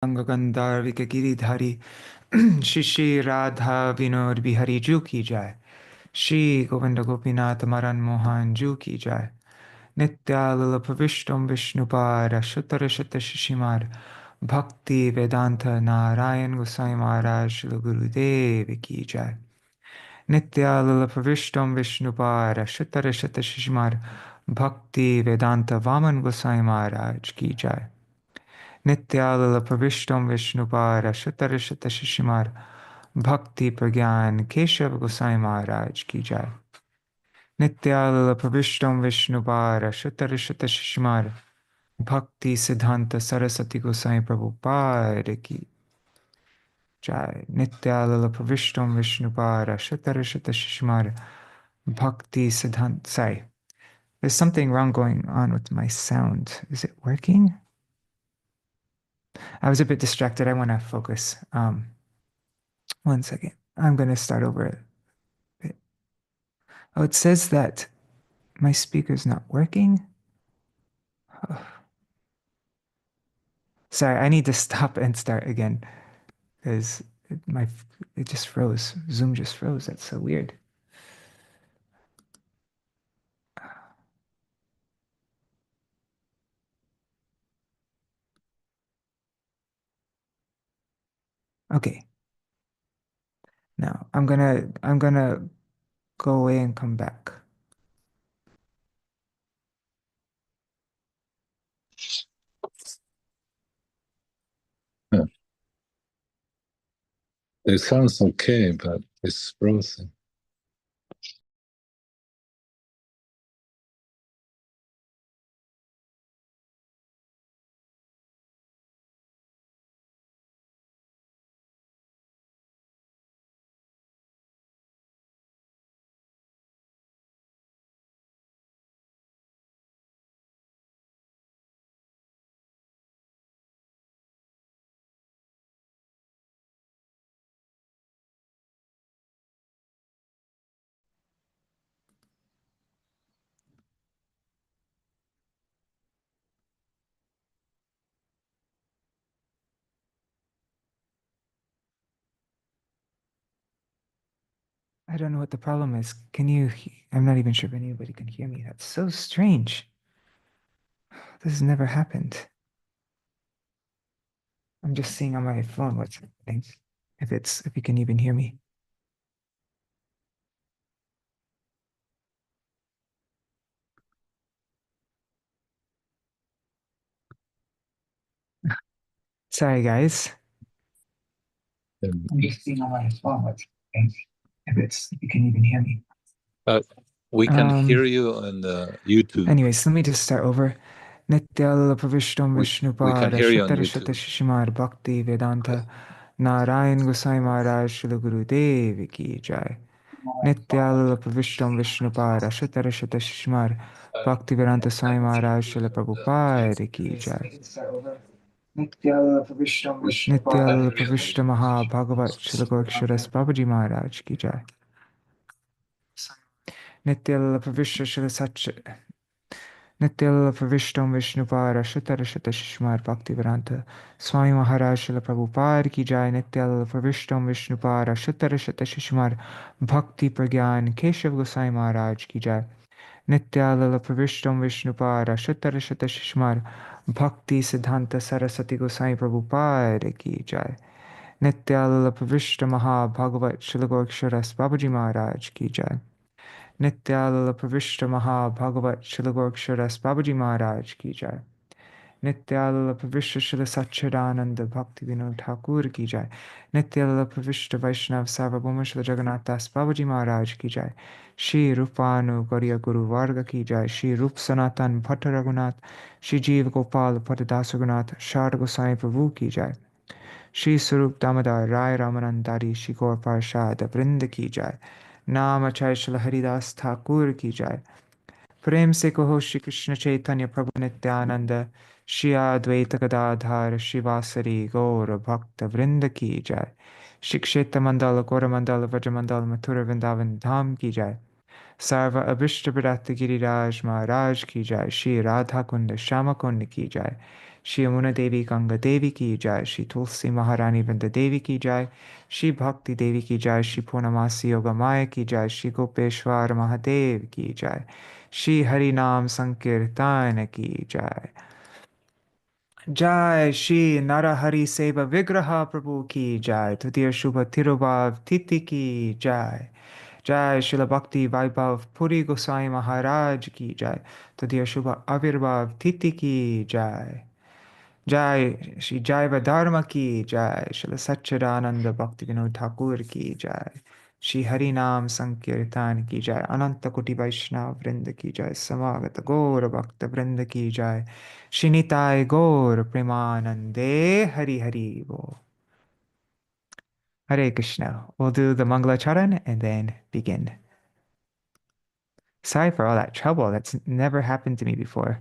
Gandharvika Giridhari Shri Shri Radha Vinod Bihari Ju Ki Jai Shri Govinda Gopinath Maran Mohan Ju Ki Jai Nitya Lila Pravishtam Vishnupara Shuttara Shutta Shishimar Bhakti Vedanta Narayan Gosai Maharaj Shila Gurudev Ki Jai Nitya Lila Pravishtam Vishnupara Shuttara Shutta Shishimar Bhakti Vedanta Vaman Gosai Maharaj Ki Jai Nityalala Pravishtam Vishnupara Shatarashata Shishimar Bhakti Pragyan Keshav Gosai Maharaj Ki Jai Nityalala Pravishtam Vishnupara Shatarashata Shishimar Bhakti Siddhanta Sarasati Gosai Prabhupada Ki Jai Nityalala Pravishtam Vishnupara Shatarashata Shishimar Bhakti Siddhanta. Sorry, there's something wrong going on with my sound. Is it working? I was a bit distracted. I want to focus. One second. I'm going to start over a bit. Oh, it says that my speaker's not working. Oh. Sorry, I need to stop and start again because it just froze. Zoom just froze. That's so weird. Okay. Now I'm gonna go away and come back. Yeah. It sounds okay, but it's frozen. I don't know what the problem is. I'm not even sure if anybody can hear me. That's so strange. This has never happened. I'm just seeing on my phone what's happening. If you can even hear me. Sorry, guys. I'm just seeing on my phone what's happening. If you can even hear me. We can hear you on the YouTube. Anyways, let me just start over. Nityalala Pravishtam Vishnupara Shatarashata Shishimar Bhakti Vedanta Narayan Gosai Maharaj Shila Gurudev Ki Jai Nityalala Pravishtam Vishnupara Shatarashata Shishimar Bhakti Vedanta Swami Maharaj Shila Prabhupada Ki Jai Nityalala Pravishtam Maha Bhagavat Shila Goraksharas Babaji Maharaj Ki Jai Nityalala Pravishta Shila Satcha Nityalala Pravishtam Vishnupara Shatarashata Shishmar Bhaktivedanta Swami Mahārāja Śrīla Prabhupada Ki Jai Nityalala Pravishtam Vishnupara Shatarashata Shishmar Bhakti Pragyan Keshav Gosai Maharaj Ki Jai Nityalala Pravishtam Vishnupara Shatarashata Shishmar Bhakti Siddhanta Sarasati Gosai Prabhupada Ki Jai Nityalala Pravishta Maha Bhagavat Śrīla Goraksharas Babaji Maharaj Ki Jai Nityalala Pravishta Maha Bhagavat Śrīla Goraksharas Babaji Maharaj Ki Jai Nityalala Pravishta Śrīla Satchidananda Bhakti Vinod Thakur Ki Jai Nityalala Pravishta Vaishnav Sarvabhauma Śrīla Jagannath Das Babaji Maharaj Ki Jai Shri Rupanu Gauriya Guru Varga Ki Jai Shri Rup Sanatan Bhatta Raghunath Shri Jeev Gopal Bhatta Das Raghunath Sharda Gosai Prabhu Ki Jai Shri Sarup Damodar Rai Ramanandari Shri Gaur Parshad Vrinda Ki Jai Nāmābhāsa Shila Haridas Thakur Ki Jai Prem se kaho Shri Krishna Chaitanya Prabhu Nityananda Shri Advaita Gadadhar Shri Vasari Gaura Bhakta Vrinda Ki Jai Shri Kshetra Mandala Gaura Mandala Vraja Mandala Mathura Vrindavan Dham Ki Jai Sarva Abhishta Bharata Giriraj Maharaj Ki Jai Shri Radha Kunda Shama Kunda Ki Jai Shri Yamuna Devi Ganga Devi ki jai, Shri Tulsi Maharani Vrinda Devi ki jai, Shri Bhakti Devi ki jai, Shri Purnamasi Yoga Maya ki jai, Shri Gopeshwar Mahadev ki jai, Shri Harinam Sankirtan ki jai. Jai Shri Narahari Sevā-vigraha Prabhu ki jai, Tudhiya Shubha Tirubhav Titi ki jai. Jai Srila Bhakti Vaibhava Purī Gosvāmī Mahārāja ki jai, Tudhiya Shubha Avirbhav Titi ki jai. Jai Shri Jaiva-dharma ki jai, Srila Satchidananda Bhakti Vinod Thakur ki jai, Shri Harinam Sankirtan ki jai, Ananta Koti Vaishnava Vrinda ki jai, Samagata Gaura Bhakta Vrinda ki jai, Shri Nitai Gaur Premanande Hari Hari Bo. Hare Krishna. We'll do the Mangala Charan and then begin. Sorry for all that trouble. That's never happened to me before.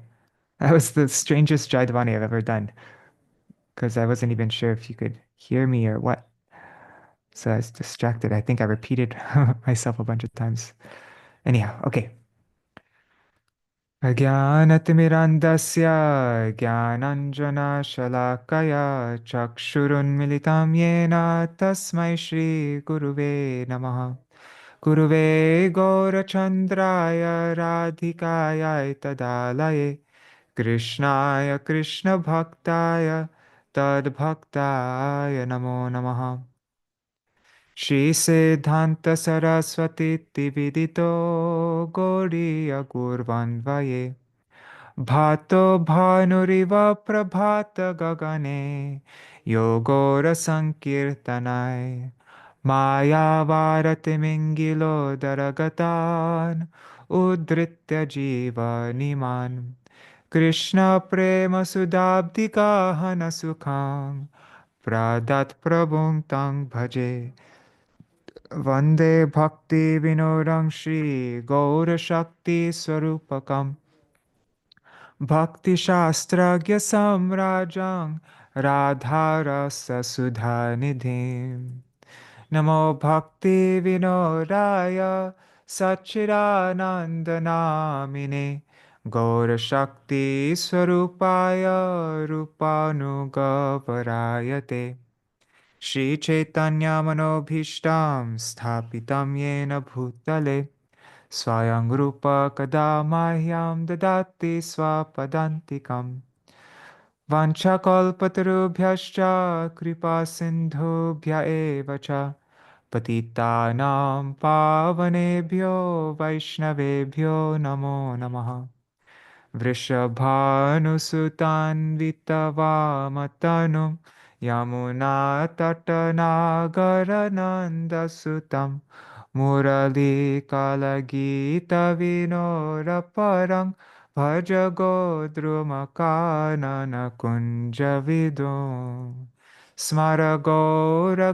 That was the strangest Jaidavani I've ever done, because I wasn't even sure if you could hear me or what. So I was distracted. I think I repeated myself a bunch of times. Anyhow, okay. Ajnanatimirandasya jnananjana shalakaya chakshurunmilitam yena tasmai shri guruve namaha. Guruve gaurachandraya radhikaya tadalaye krishnaya krishna bhaktaya tadbhaktaya namo namaha. Shri Siddhanta Saraswati Tividito Goriya Gurvanvaye Bhato Bhanuriva Prabhata Gagane Yogora Sankirtanai Maya Varati Mingilo Daragatan Udritya Jiva Niman Krishna Prema Sudabdika Hana Sukham Pradat Prabhum Tang Bhaje Vande Bhakti Vinodam Shri Gaura Shakti Swarupakam Bhakti Shastragya Samrajang Radharasa Sudha Nidhim Namo Bhakti Vinodaya Sachidananda Namine Gaura Shakti Swarupaya Rupanugavarayate Shri Chaitanya Manobhishtam Sthapitam Yena Bhutale Swayam Rupa Kada Mahyam Dadati Swapadantikam Vanchakalpatarubhyascha Kripa Sindhubhya Evacha Patitanam Pavanebhyo Vaishnavebhyo Namo Namaha Vrishabhanusutan Vitavamatanu Yamunattanagaranandasutam Murali Kalagita Vinoraparang Bhajagodrumakanana Kunjavidum Smaragora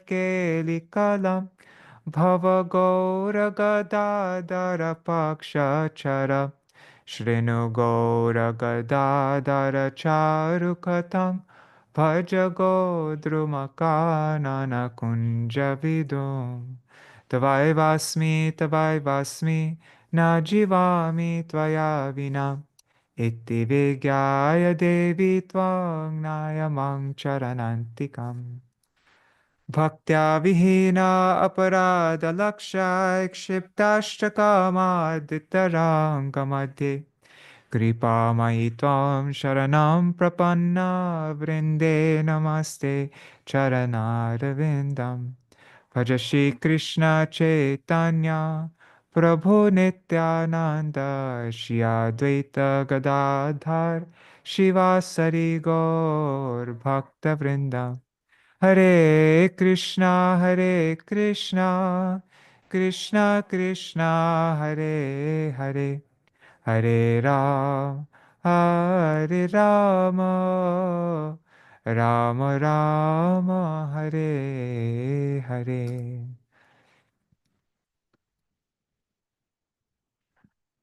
Kelikalam Bhavagora Pakshachara Shrinu Gaura Gadadara Charukatang Bhajago Drumakanana Kunjavidum Tavai Vasmi Najivami Tvaya Vina Iti Vigyaya Devi Tvang Nayamang Charanantikam Bhaktya Vihina Aparada Lakshya Kshiptashtakamaaditaranga Kripa Maitvam Sharanam Prapanna Vrinde Namaste Charanarvindam Bhaja Shri Krishna Chaitanya Prabhu Nityananda Shri Advaita Gadadhar Shivasari Gaur Bhakta Vrinda Hare Krishna Krishna Krishna Hare Hare Hare Ram, Hare Rama, Rama Rama, Hare Hare.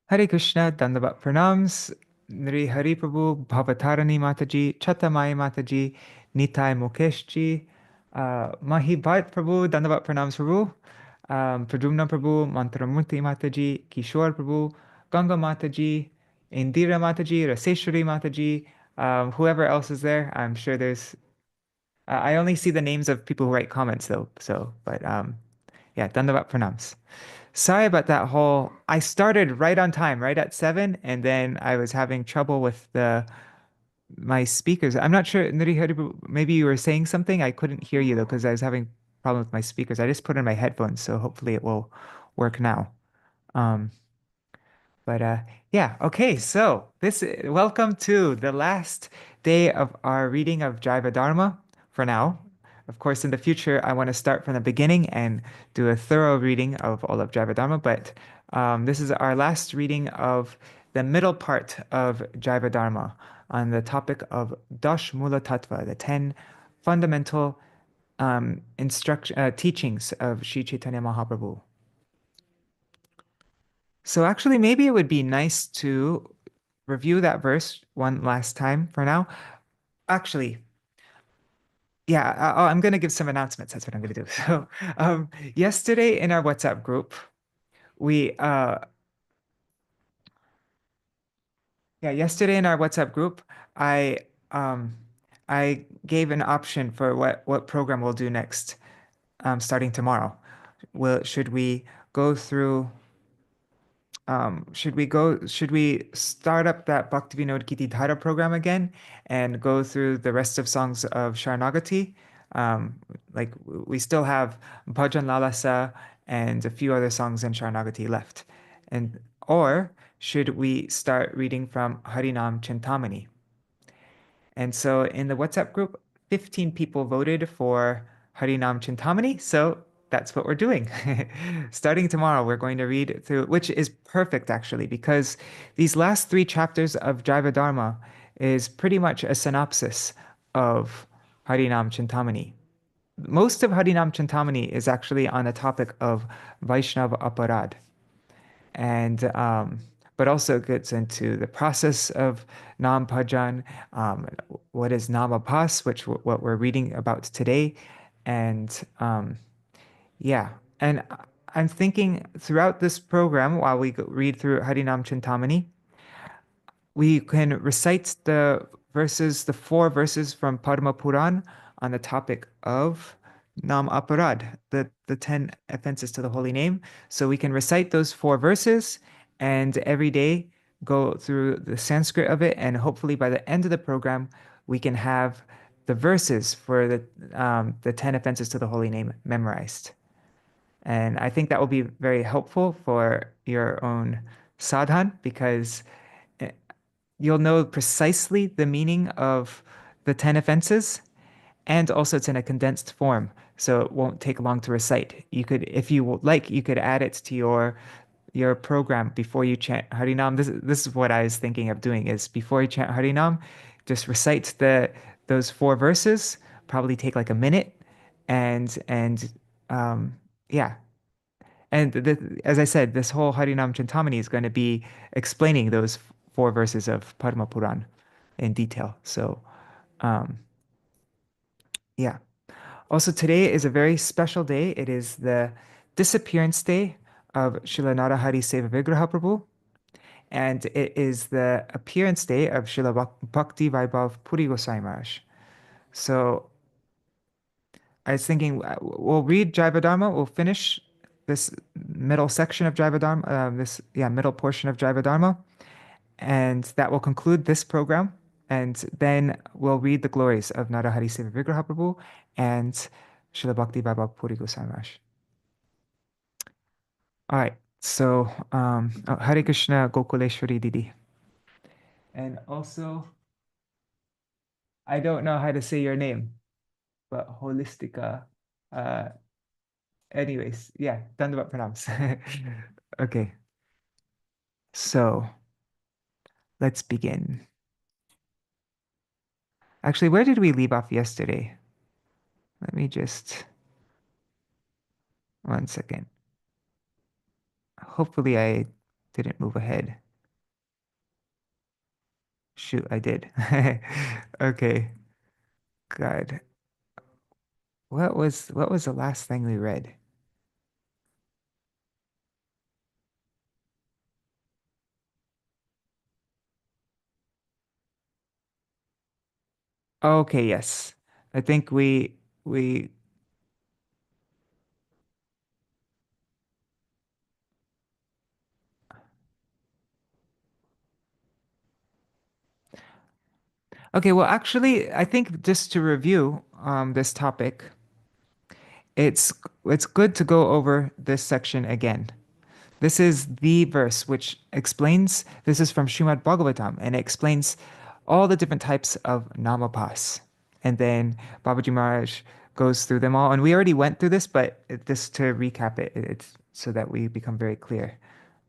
Hare Krishna, Dandavat Pranams, Nri Hari Prabhu, Bhavatarani Mataji, Chatamai Mataji, Nitai Mukesh ji, Mahi Bhat Prabhu, Dandavat Pranams Prabhu, Pradyumna Prabhu, Mantramurti Mataji, Kishore Prabhu, Ganga Mataji, Indira Mataji, Raseshwari Mataji, Whoever else is there, I'm sure there's. I only see the names of people who write comments though. So, but yeah, Dandavat Pranams. Sorry about that whole. I started right on time, right at 7, and then I was having trouble with the my speakers. I'm not sure, Narihari, maybe you were saying something. I couldn't hear you though because I was having problem with my speakers. I just put in my headphones, so hopefully it will work now. Um, but yeah, okay. So this welcome to the last day of our reading of Jaiva-dharma for now. Of course, in the future, I want to start from the beginning and do a thorough reading of all of Jaiva-dharma. But this is our last reading of the middle part of Jaiva-dharma on the topic of Daśa-mūla-tattva, the 10 fundamental teachings of Sri Chaitanya Mahaprabhu. So actually, maybe it would be nice to review that verse one last time for now. Actually, yeah, I'm going to give some announcements. That's what I'm going to do. So, yesterday in our WhatsApp group, we, yesterday in our WhatsApp group, I, um, I gave an option for what program we'll do next, starting tomorrow. Should we go through should we start up that Bhakti Vinod Kiti Dhara program again and go through the rest of songs of Sharanagati? Like we still have Bhajan Lalasa and a few other songs in Sharanagati left. Or should we start reading from Harinam Chintamani? And so in the WhatsApp group, 15 people voted for Harinam Chintamani. So that's what we're doing. Starting tomorrow, we're going to read through, which is perfect actually, because these last 3 chapters of Jaiva-dharma is pretty much a synopsis of Harinam Chintamani. Most of Harinam Chintamani is actually on the topic of Vaishnava Aparad and but also gets into the process of Nam Bhajan, what is Nāmābhāsa, what we're reading about today, and yeah, and I'm thinking throughout this program while we read through Harinam Chintamani, we can recite the 4 verses from Padma Puran on the topic of Nam Aparad, the 10 offenses to the holy name. So we can recite those 4 verses and every day go through the Sanskrit of it. And hopefully by the end of the program, we can have the verses for the 10 offenses to the holy name memorized. And I think that will be very helpful for your own sadhan because you'll know precisely the meaning of the 10 offenses, and also it's in a condensed form, so it won't take long to recite. You could, if you like, you could add it to your program before you chant Harinam. This is what I was thinking of doing is before you chant Harinam, just recite those 4 verses, probably take like a minute, and yeah. And as I said, this whole Harinam Chintamani is going to be explaining those 4 verses of Padma Puran in detail. So, um, yeah. Also, today is a very special day. It is the disappearance day of Srila Narahari Sevā-vigraha Prabhu, and it is the appearance day of Srila Bhakti Vaibhava Purī Gosvāmī Mahārāja. So, I was thinking we'll read Jaiva-dharma, we'll finish this middle section of Jaiva-dharma, middle portion of Jaiva-dharma, and that will conclude this program. And then we'll read the glories of Narahari Sevā-vigraha Prabhu and Srila Bhakti Vaibhava Purī Gosvāmī Mahārāja. All right, so Hare Krishna Gokuleshwari Didi. And also, I don't know how to say your name, but Holistica. Uh, Anyways, yeah, Dandavat Pranams. Okay, so let's begin. Actually, where did we leave off yesterday? Let me just, 1 second. Hopefully I didn't move ahead. Shoot, I did. Okay, good. What was the last thing we read? Okay, yes. I think we okay, well actually I think just to review this topic, it's it's good to go over this section again. This is the verse which explains, this is from Srimad Bhagavatam, and it explains all the different types of Nāmābhāsa. And then Babaji Maharaj goes through them all. And we already went through this, but just to recap it, it's so that we become very clear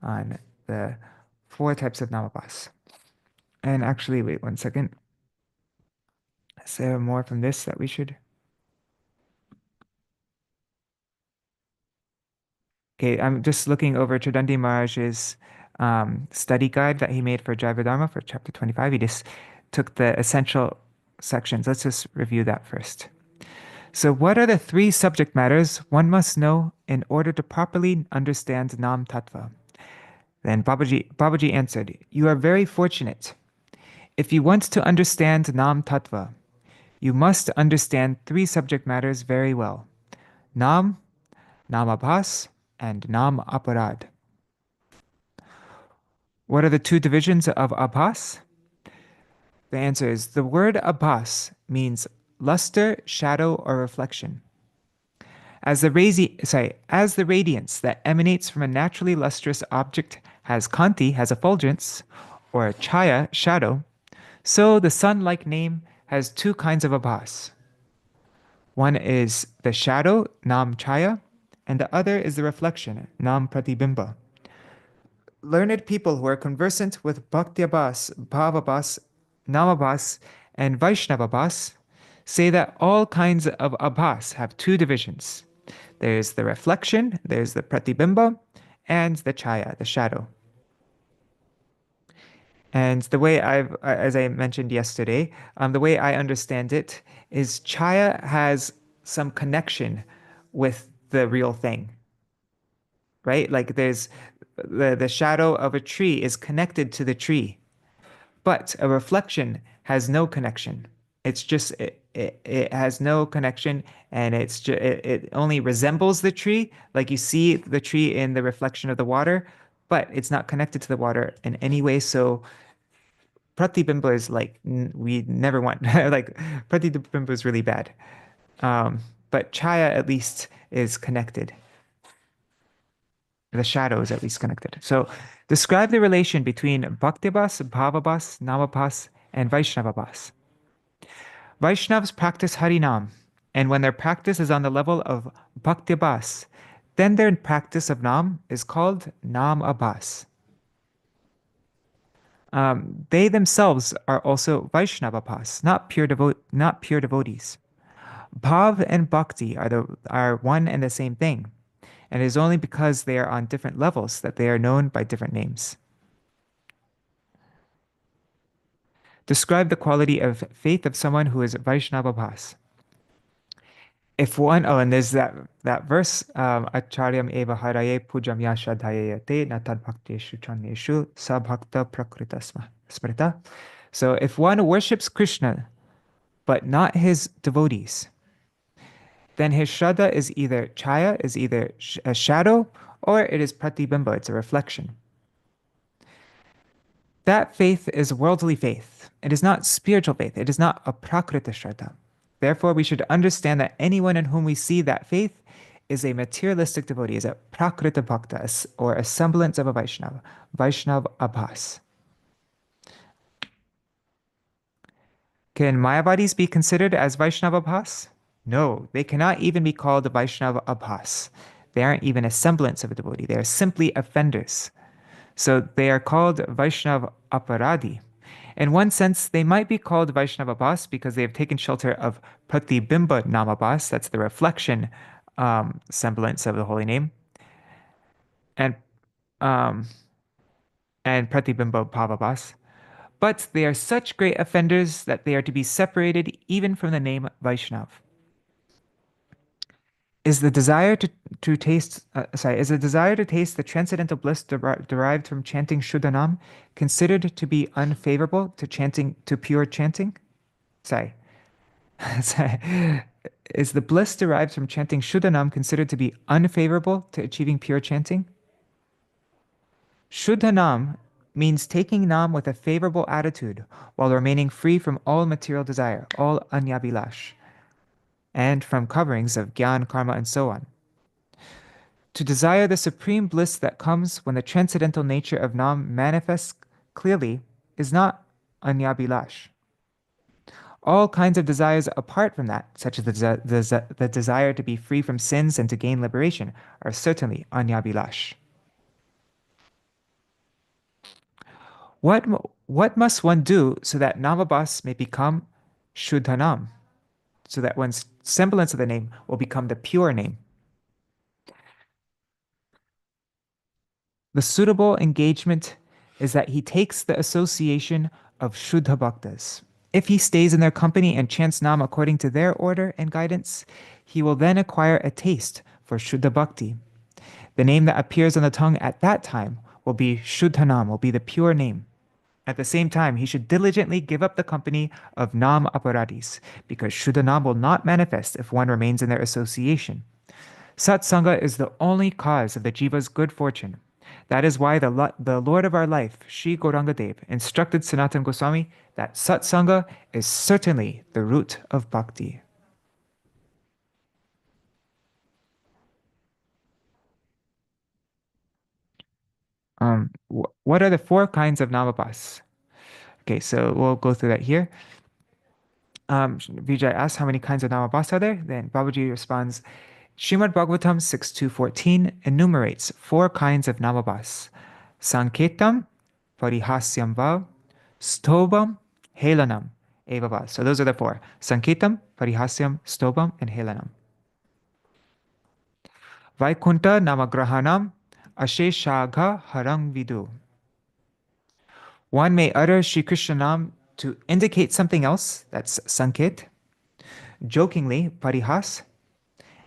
on the four types of Nāmābhāsa. And actually, wait one second. Is there more from this that we should? Okay, I'm just looking over Tridandi Maharaj's study guide that he made for Jaiva-dharma for chapter 25. He just took the essential sections. Let's just review that first. So, what are the three subject matters one must know in order to properly understand Nam Tattva? Then Babaji answered, "You are very fortunate. If you want to understand Nam Tattva, you must understand three subject matters very well: Nam, Nāmābhāsa, and Nāmāparad. What are the two divisions of Abhas? The answer is the word Abhas means luster, shadow, or reflection. As the radiance that emanates from a naturally lustrous object has kanti, has effulgence, or chaya, shadow, so the sun-like name has two kinds of Abhas. One is the shadow, Nam Chaya, and the other is the reflection, Nam Pratibimba. Learned people who are conversant with Bhakti-abhas, Bhava-abhas, Nāmābhāsa, and Vaishnava-abhas say that all kinds of abhas have two divisions. There's the reflection, there's the pratibimba, and the chaya, the shadow. And the way as I mentioned yesterday, the way I understand it is chaya has some connection with the real thing, right? Like there's the shadow of a tree is connected to the tree, but a reflection has no connection. It's just it has no connection, and it only resembles the tree, like you see the tree in the reflection of the water, but it's not connected to the water in any way. So pratibimba is like we never want like pratibimba is really bad. But chaya at least is connected. The shadow is at least connected. So describe the relation between Bhakti-abhas, Bhava-abhas, Nāmābhāsa, and Vaishnava-abhas. Vaishnavas practice Harinam, and when their practice is on the level of Bhakti-abhas, then their practice of Nam is called Nāmābhāsa. They themselves are also Vaishnava-abhas, not pure devotees. Bhav and Bhakti are one and the same thing, and it is only because they are on different levels that they are known by different names. Describe the quality of faith of someone who is Vaishnava-abhas. And there's that verse, Acharyam eva haraye pujam yashadhayate natad bhakteshu chaneshu sabhakta prakrita smrita. So if one worships Krishna, but not his devotees, then his shraddha is either chaya, is either a shadow, or it is pratibimba, it's a reflection. That faith is worldly faith. It is not spiritual faith. It is not a prakrita shraddha. Therefore, we should understand that anyone in whom we see that faith is a materialistic devotee, is a prakrita bhakta, or a semblance of a Vaishnava, Vaishnava-abhas. Can Mayavadis be considered as Vaishnava-abhas? No, they cannot even be called Vaishnava-abhas. They aren't even a semblance of a devotee. They are simply offenders. So they are called Vaishnava-aparadi. In one sense, they might be called Vaishnava-abhas because they have taken shelter of Pratibimba Nāmābhāsa, that's the reflection semblance of the holy name, and Pratibimba Bhava-abhas. But they are such great offenders that they are to be separated even from the name Vaishnav. Is the desire to taste the transcendental bliss derived from chanting Shuddhanam considered to be unfavorable to pure chanting? Is the bliss derived from chanting Shuddhanam considered to be unfavorable to achieving pure chanting? Shuddhanam means taking Nam with a favorable attitude while remaining free from all material desire, all anyabhilash, and from coverings of Gyan, Karma, and so on. To desire the supreme bliss that comes when the transcendental nature of Nam manifests clearly is not anyabhilash. All kinds of desires apart from that, such as the desire to be free from sins and to gain liberation, are certainly anyabhilash. What must one do so that Nāmābhāsa may become Shuddhanam, so that one's semblance of the name will become the pure name? The suitable engagement is that he takes the association of Shuddha Bhaktas. If he stays in their company and chants Nam according to their order and guidance, he will then acquire a taste for Shuddha Bhakti. The name that appears on the tongue at that time will be Shuddhanam, will be the pure name. At the same time, he should diligently give up the company of Nam Aparadis, because Shuddhanam will not manifest if one remains in their association. Satsanga is the only cause of the jiva's good fortune. That is why the Lord of our life, Sri Gauranga-dev, instructed Sanatana Goswami that Satsanga is certainly the root of bhakti. What are the 4 kinds of Nāmābhāsa? Okay, so we'll go through that here. Vijay asks how many kinds of Nāmābhāsa are there? Then Babaji responds, Srimad Bhagavatam 6.2.14 enumerates 4 kinds of Nāmābhāsa: Sanketam, Parihasyam va, Stobam, Helanam, Evava. So those are the 4. Sanketam, Parihasyam, Stobam, and Helanam. Vaikunta Namagrahanam, Asheshagha Harang Vidu. One may utter Sri Krishna Nam to indicate something else, that's Sanket, jokingly, Parihas,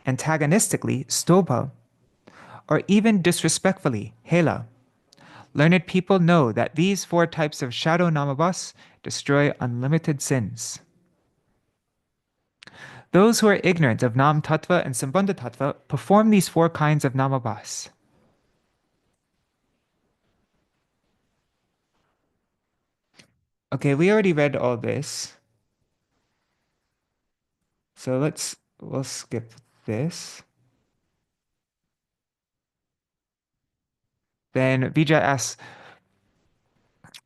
antagonistically, Stobha, or even disrespectfully, Hela. Learned people know that these 4 types of shadow Nāmābhāsa destroy unlimited sins. Those who are ignorant of Nam Tattva and Sambandha Tattva perform these 4 kinds of Nāmābhāsa. Okay, we already read all this. So we'll skip this. Then Vijay asks,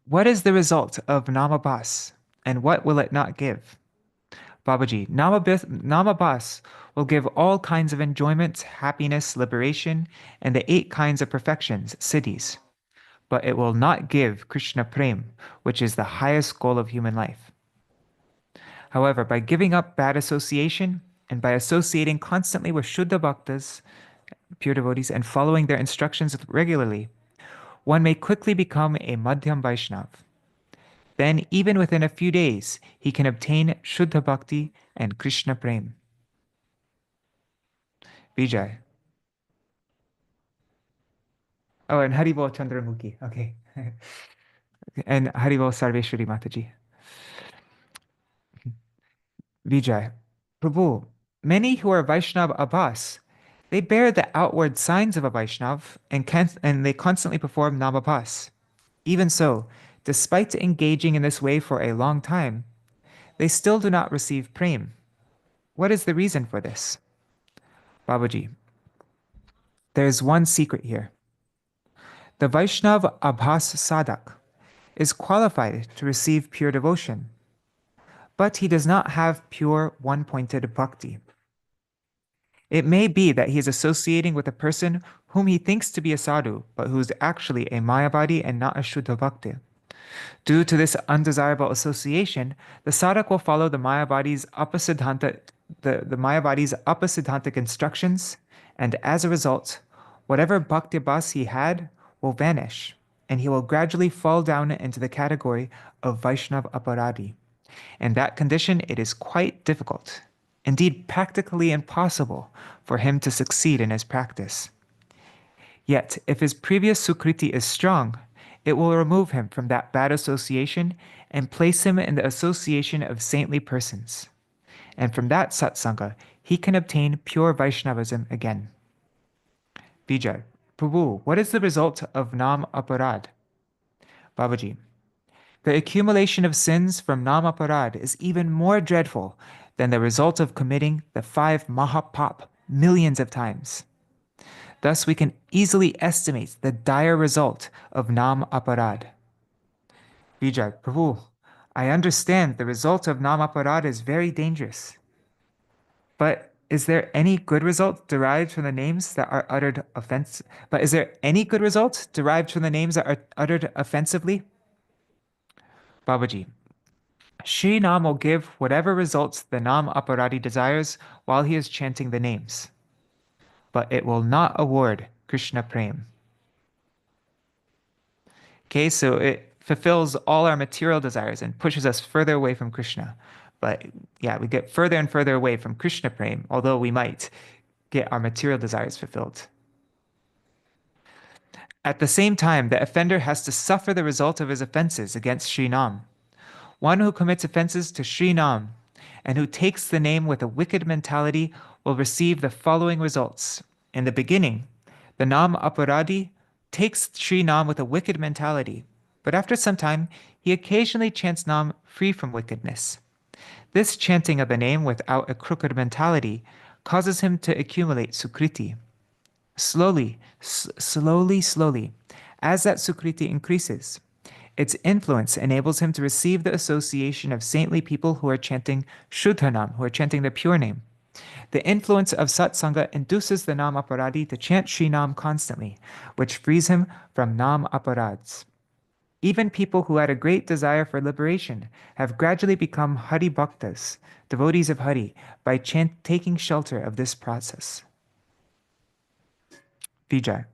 what is the result of Nāmābhāsa and what will it not give? Babaji, Nāmābhāsa will give all kinds of enjoyment, happiness, liberation, and the 8 kinds of perfections, siddhis. But it will not give Krishna Prem, which is the highest goal of human life. However, by giving up bad association and by associating constantly with Shuddha Bhaktas, pure devotees, and following their instructions regularly, one may quickly become a Madhyam Vaishnav. Then, even within a few days, he can obtain Shuddha Bhakti and Krishna Prem. Vijay. Oh, and Haribol Chandramukhi. Okay. And Haribol Sarveshwari Mataji. Vijay. Prabhu, many who are Vaishnava Abhas, they bear the outward signs of a Vaishnav and they constantly perform Nāmābhāsa. Even so, despite engaging in this way for a long time, they still do not receive prem. What is the reason for this? Babaji, there is one secret here. The Vaishnava Abhas Sadhak is qualified to receive pure devotion, but he does not have pure one-pointed bhakti. It may be that he is associating with a person whom he thinks to be a sadhu, but who is actually a mayavadi and not a Shuddha Bhakti. Due to this undesirable association, the sadhak will follow the mayavadi's apasiddhantic instructions, and as a result, whatever bhakti bhas he had will vanish, and he will gradually fall down into the category of Vaishnav Aparadi. In that condition, it is quite difficult, indeed practically impossible, for him to succeed in his practice. Yet, if his previous sukriti is strong, it will remove him from that bad association and place him in the association of saintly persons. and from that satsanga, he can obtain pure Vaishnavism again. Vijay, Prabhu, what is the result of Nāmābhāsa? Babaji, the accumulation of sins from Nāmābhāsa is even more dreadful than the result of committing the 5 mahapāp millions of times. Thus, we can easily estimate the dire result of Nāmābhāsa. Vijay, Prabhu, I understand the result of Nāmābhāsa is very dangerous. But is there any good result derived from the names that are uttered offensively? Babaji, Shri Nam will give whatever results the Nāmābhāsa desires while he is chanting the names, but it will not award Krishna Prem. Okay, so it fulfills all our material desires and pushes us further away from Krishna. But yeah, we get further and further away from Krishna Prem, although we might get our material desires fulfilled. At the same time, the offender has to suffer the result of his offenses against Sri Nam. One who commits offenses to Sri Nam and who takes the name with a wicked mentality will receive the following results. In the beginning, the Nāmābhāsa takes Sri Nam with a wicked mentality, but after some time, he occasionally chants Nam free from wickedness. This chanting of the name without a crooked mentality causes him to accumulate sukriti. Slowly, as that sukriti increases, its influence enables him to receive the association of saintly people who are chanting Shuddha Nam, who are chanting the pure name. The influence of satsanga induces the Nāmābhāsa to chant Sri Nam constantly, which frees him from Nāmābhāsa. Even people who had a great desire for liberation have gradually become Hari Bhaktas, devotees of Hari, by taking shelter of this process. Vijay.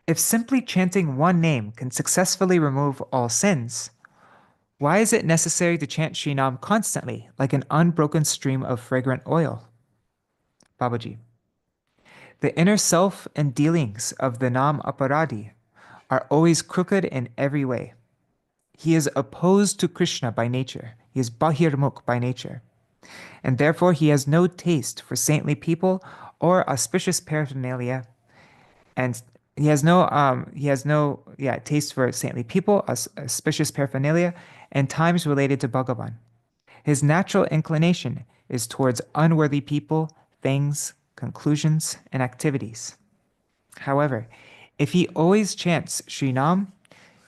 If simply chanting one name can successfully remove all sins, why is it necessary to chant Sri Nam constantly, like an unbroken stream of fragrant oil? Babaji. The inner self and dealings of the Nāmābhāsa are always crooked in every way. He is opposed to Krishna by nature. He is bahirmukh by nature. And therefore he has no taste for saintly people or auspicious paraphernalia. And he has no taste for saintly people, auspicious paraphernalia, and times related to Bhagavan. His natural inclination is towards unworthy people, things, conclusions, and activities. However, if he always chants Sri Nam,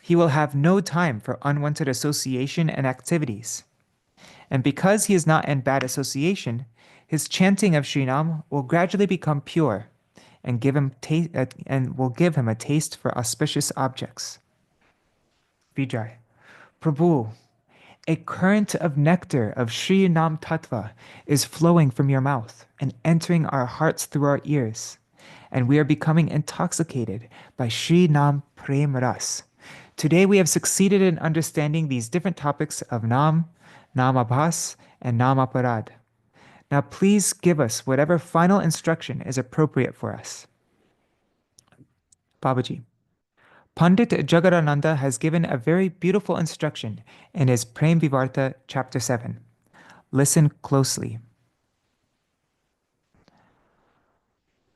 he will have no time for unwanted association and activities. And because he is not in bad association, his chanting of Sri Nam will gradually become pure and will give him a taste for auspicious objects. Vijay, Prabhu, a current of nectar of Sri Nam Tattva is flowing from your mouth and entering our hearts through our ears, and we are becoming intoxicated by Sri Nam Prem Ras. Today we have succeeded in understanding these different topics of Nam, Nāmābhāsa, and Nāmābhāsa. Now please give us whatever final instruction is appropriate for us. Babaji, Pandit Jagadananda has given a very beautiful instruction in his Prem Vivarta, chapter 7. Listen closely.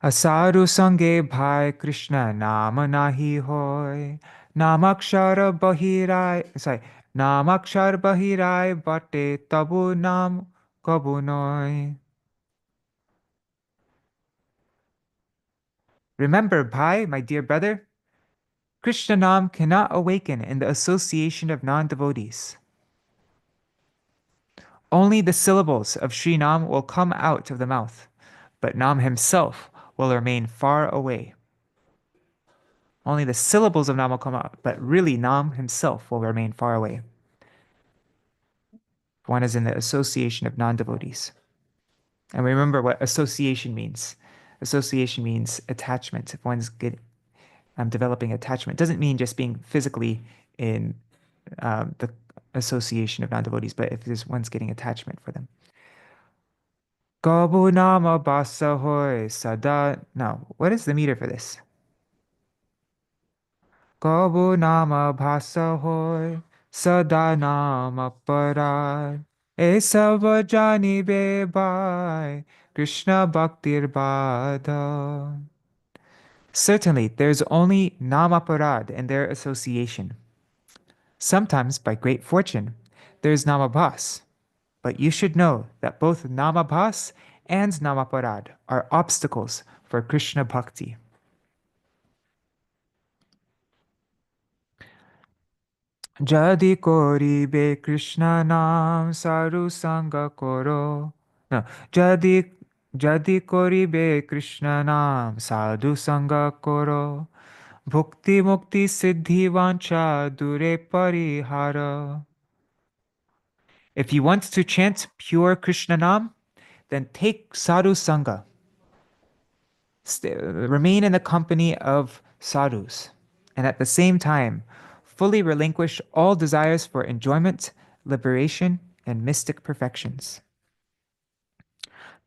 Asaru sange bhai Krishna nama nahi hoy, namakshar bahirai bate tabu nam kabu noy. Remember, Bhai, my dear brother, Krishna Nam cannot awaken in the association of non-devotees. Only the syllables of Sri Nam will come out of the mouth, but Nam himself will remain far away. Only the syllables of Nam will come out, but really Nam himself will remain far away. One is in the association of non-devotees. And remember what association means. Association means attachment. If one's developing attachment, it doesn't mean just being physically in the association of non-devotees, but if one's getting attachment for them. Gabu Nāmābhāsa hoy sada. Now, what is the meter for this? Gabu Nāmābhāsa hoy sada Nāmābhāsa. E sab janibe by Krishna Bhaktir Bada. Certainly, there is only Nāmābhāsa in their association. Sometimes, by great fortune, there is Nāmābhāsa, but you should know that both Nāmābhāsa and Nāmābhāsa are obstacles for Krishna Bhakti. Jadi koribe Krishna nam saru sanga koro. No, jadi koribe Krishna nam sadhu sanga koro. Bhukti mukti siddhi vancha dure parihara. If you want to chant pure Krishna nam, then take sadhu sanga. Remain in the company of sadhus, and at the same time, fully relinquish all desires for enjoyment, liberation, and mystic perfections.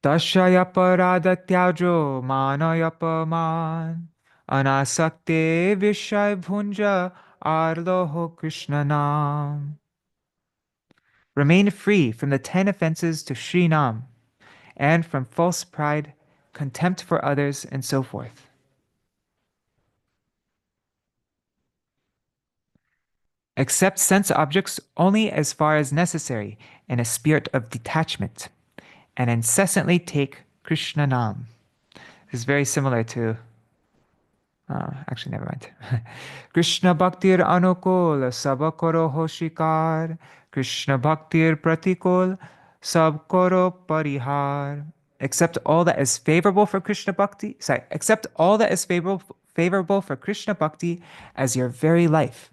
Daśa-mūla-śikṣā tyajo manayapaman anasakte vishay bhunja arloho Krishna nam. Remain free from the 10 offenses to Sri Nam, and from false pride, contempt for others, and so forth. Accept sense objects only as far as necessary in a spirit of detachment, and incessantly take Krishna Nam. This is very similar to, actually, never mind. Krishna Bhaktir Anukul Sabakoro Hoshikar, Krishna Bhaktir Pratikul Sabkoro Parihar. Accept all that is favorable for Krishna Bhakti. Accept all that is favorable for Krishna Bhakti as your very life,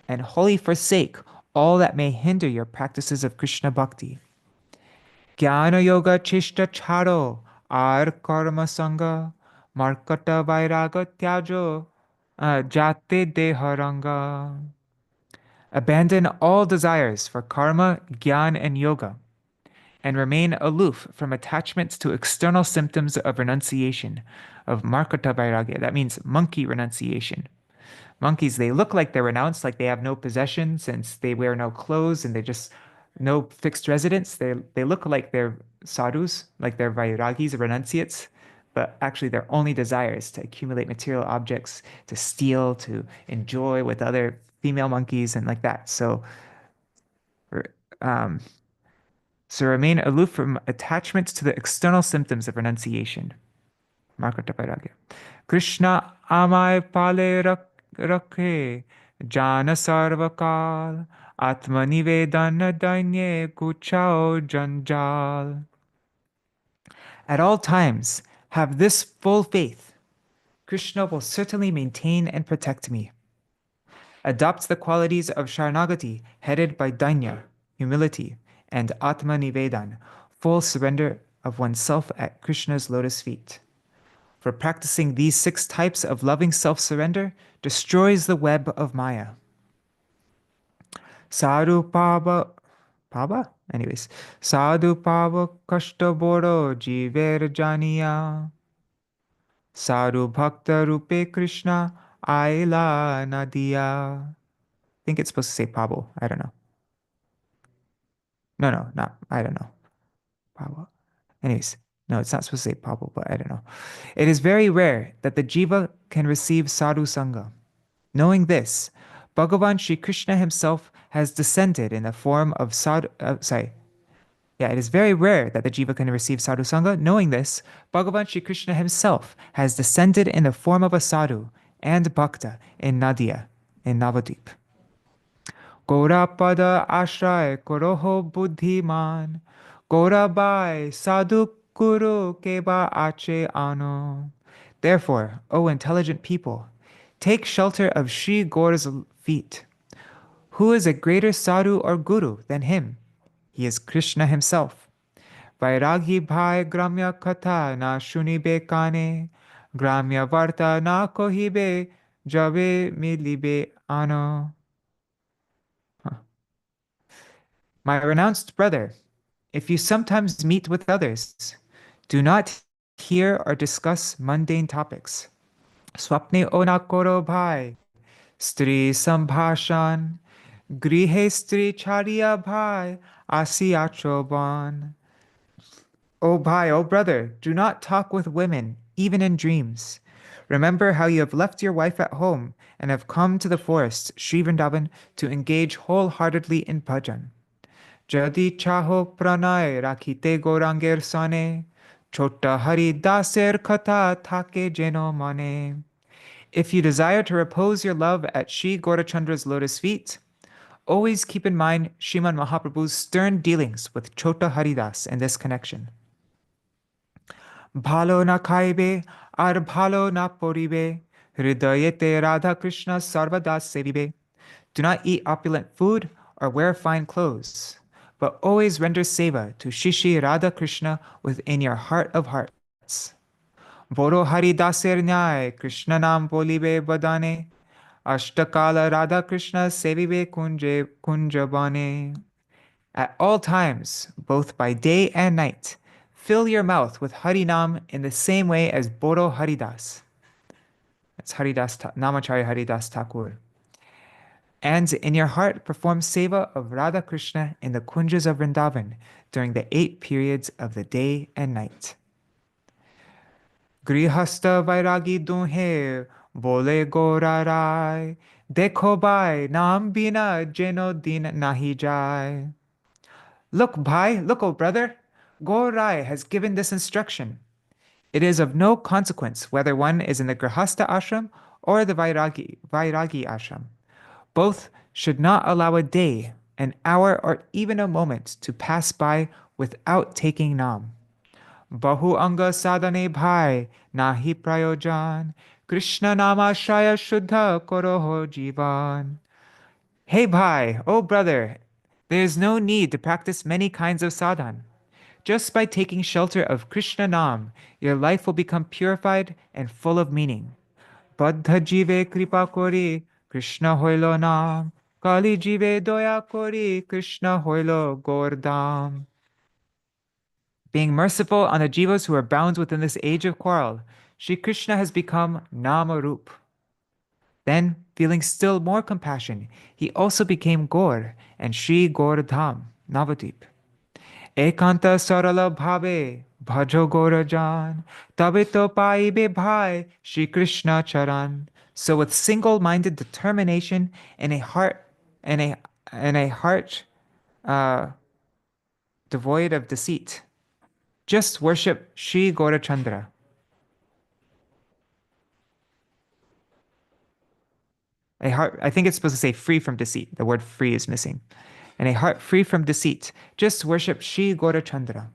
and wholly forsake all that may hinder your practices of Krishna Bhakti. Jnana Yoga Chishta Charo Ar Karma Sangha Markata Vairaga Tyajo Jate Deharanga. Abandon all desires for karma, gyan, and yoga, and remain aloof from attachments to external symptoms of renunciation, of Markata Vairagya. That means monkey renunciation. Monkeys, they look like they're renounced, like they have no possessions, and they wear no clothes, and they just no fixed residence. They look like they're sadhus, like they're vairagis, renunciates, but actually their only desire is to accumulate material objects, to steal, to enjoy with other female monkeys, and like that. So remain aloof from attachments to the external symptoms of renunciation. Markata Vairagya. Krishna amai pale rakhe jana sarvakal atmanivedana danye kuchao janjal. At all times, have this full faith. Krishna will certainly maintain and protect me. Adopt the qualities of Sharanagati, headed by Danya, humility, and Atma Nivedan, full surrender of oneself at Krishna's lotus feet. For practicing these 6 types of loving self-surrender destroys the web of Maya. Sadhu Pava, Anyways, Sadhu Pava Kashta Boro Jiver Janiya. Sadhu Bhakta Rupe Krishna Aila Nadiya. I think it's supposed to say Pabo. I don't know. No, not, I don't know. Pabo. Anyways, no, it's not supposed to say Pabo, but I don't know. It is very rare that the jiva can receive sadhu sangha. Knowing this, Bhagavan Shri Krishna himself has descended in the form of sadhu. It is very rare that the jiva can receive sadhu sangha. Knowing this, Bhagavan Shri Krishna himself has descended in the form of a sadhu and bhakta in Nadia, in Navadvip. Gaurapada ashray koroho buddhiman, Gaurabai sadhu kuru keba ache ano. Therefore, O intelligent people, take shelter of Sri Gaura's feet. Who is a greater sadhu or guru than him? He is Krishna himself. Vairagi bhai gramya katha na shunibe kane, gramya varta na kohibe jabe milibe ano. My renounced brother, if you sometimes meet with others, do not hear or discuss mundane topics. Swapne ona koro bhai, stri sambhashan, Grihe stri chariya bhai, asi achoban. O bhai, O brother, do not talk with women, even in dreams. Remember how you have left your wife at home and have come to the forest, Sri Vrindavan, to engage wholeheartedly in bhajan. Jadi chaho pranay rakhite goranger sane, chota hari daser katha thake jeno mane. If you desire to repose your love at Sri Gaurachandra's lotus feet, always keep in mind Sriman Mahaprabhu's stern dealings with Chota Haridas in this connection. Bhalo na khaibe, ar bhalo na poribe, hridayete Radha Krishna sarvada sevibe. Do not eat opulent food or wear fine clothes, but always render seva to Shishi Radha Krishna within your heart of hearts. Boro Hari Daser Nyai Krishna Nam Bolibe Badane Ashtakala Radha Krishna Sevibe Kunjabane. At all times, both by day and night, fill your mouth with Harinam in the same way as Boro Haridas. That's Namacharya Haridas Thakur. And in your heart, perform seva of Radha Krishna in the kunjas of Vrindavan during the 8 periods of the day and night. Grihasta Vairagi Dunhe Bole Gora Rai Dekho Bhai Nam Bina Jeno Din Nahi Jai. Look, Bhai, look, O brother, Gorai has given this instruction. It is of no consequence whether one is in the Grihasta ashram or the Vairagi ashram. Both should not allow a day, an hour, or even a moment to pass by without taking Nam. Bahu anga sadhane bhai, nahi prayojan, Krishna nama shaya shuddha koroho jivan. Hey bhai, oh brother, there is no need to practice many kinds of sadhan. Just by taking shelter of Krishna Nam, your life will become purified and full of meaning. Baddha jive kripa kori, Krishna hoilo nam, Kali jive doya kori, Krishna hoilo gordam. Being merciful on the jivas who are bound within this age of quarrel, Sri Krishna has become Nāmā-rūpa. Then, feeling still more compassion, he also became Gaur and Sri Gaur-dham, Navadvip. Ekanta sarala bhave, bhajo Gaurajan, tabe to paibe bhai, Sri Krishna charan. So with single-minded determination and a heart devoid of deceit, just worship Sri Gaurachandra. A heart, I think it's supposed to say free from deceit. The word free is missing. And a heart free from deceit, just worship Sri Gaurachandra.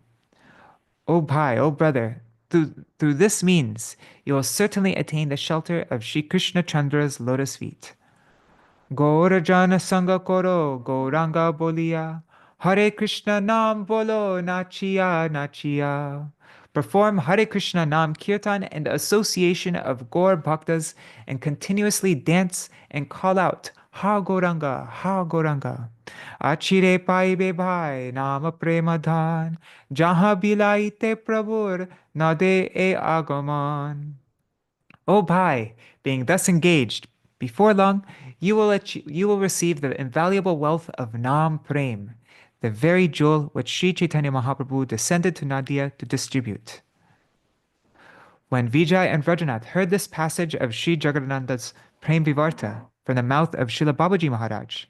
O bhai, O brother, through this means, you will certainly attain the shelter of Sri Krishna Chandra's lotus feet. Gaurajana Sangha Koro, Gauranga Bolia, Hare Krishna Nam Bolo, Nachiya, Nachiya. Perform Hare Krishna Nam Kirtan and the association of Gaur Bhaktas and continuously dance and call out, Ha Gauranga, Ha Gauranga. Achire paibe bhai, Nama Premadhan, Jaha bilaite Prabhur, Nade e Agaman. O bhai, being thus engaged, before long, you will receive the invaluable wealth of Nam Prem, the very jewel which Sri Chaitanya Mahaprabhu descended to Nadia to distribute. When Vijay and Vrajanath heard this passage of Sri Jagadananda's Prem Vivarta from the mouth of Srila Babaji Maharaj,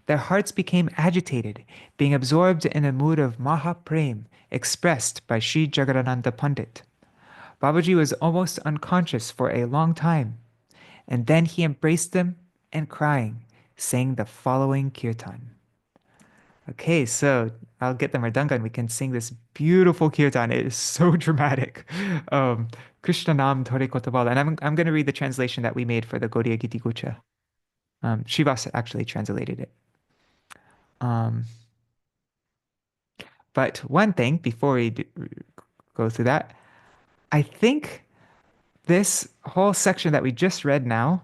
their hearts became agitated, being absorbed in a mood of Maha Prem expressed by Sri Jagadananda Pandit. Babaji was almost unconscious for a long time, and then he embraced them and crying, sang the following kirtan. Okay, so I'll get the mridanga and we can sing this beautiful kirtan. It is so dramatic. Krishna Nam Thore Kotabala. And I'm going to read the translation that we made for the Gaudiya Giti Gucha. Srivas actually translated it. But one thing before we go through that, I think this whole section that we just read now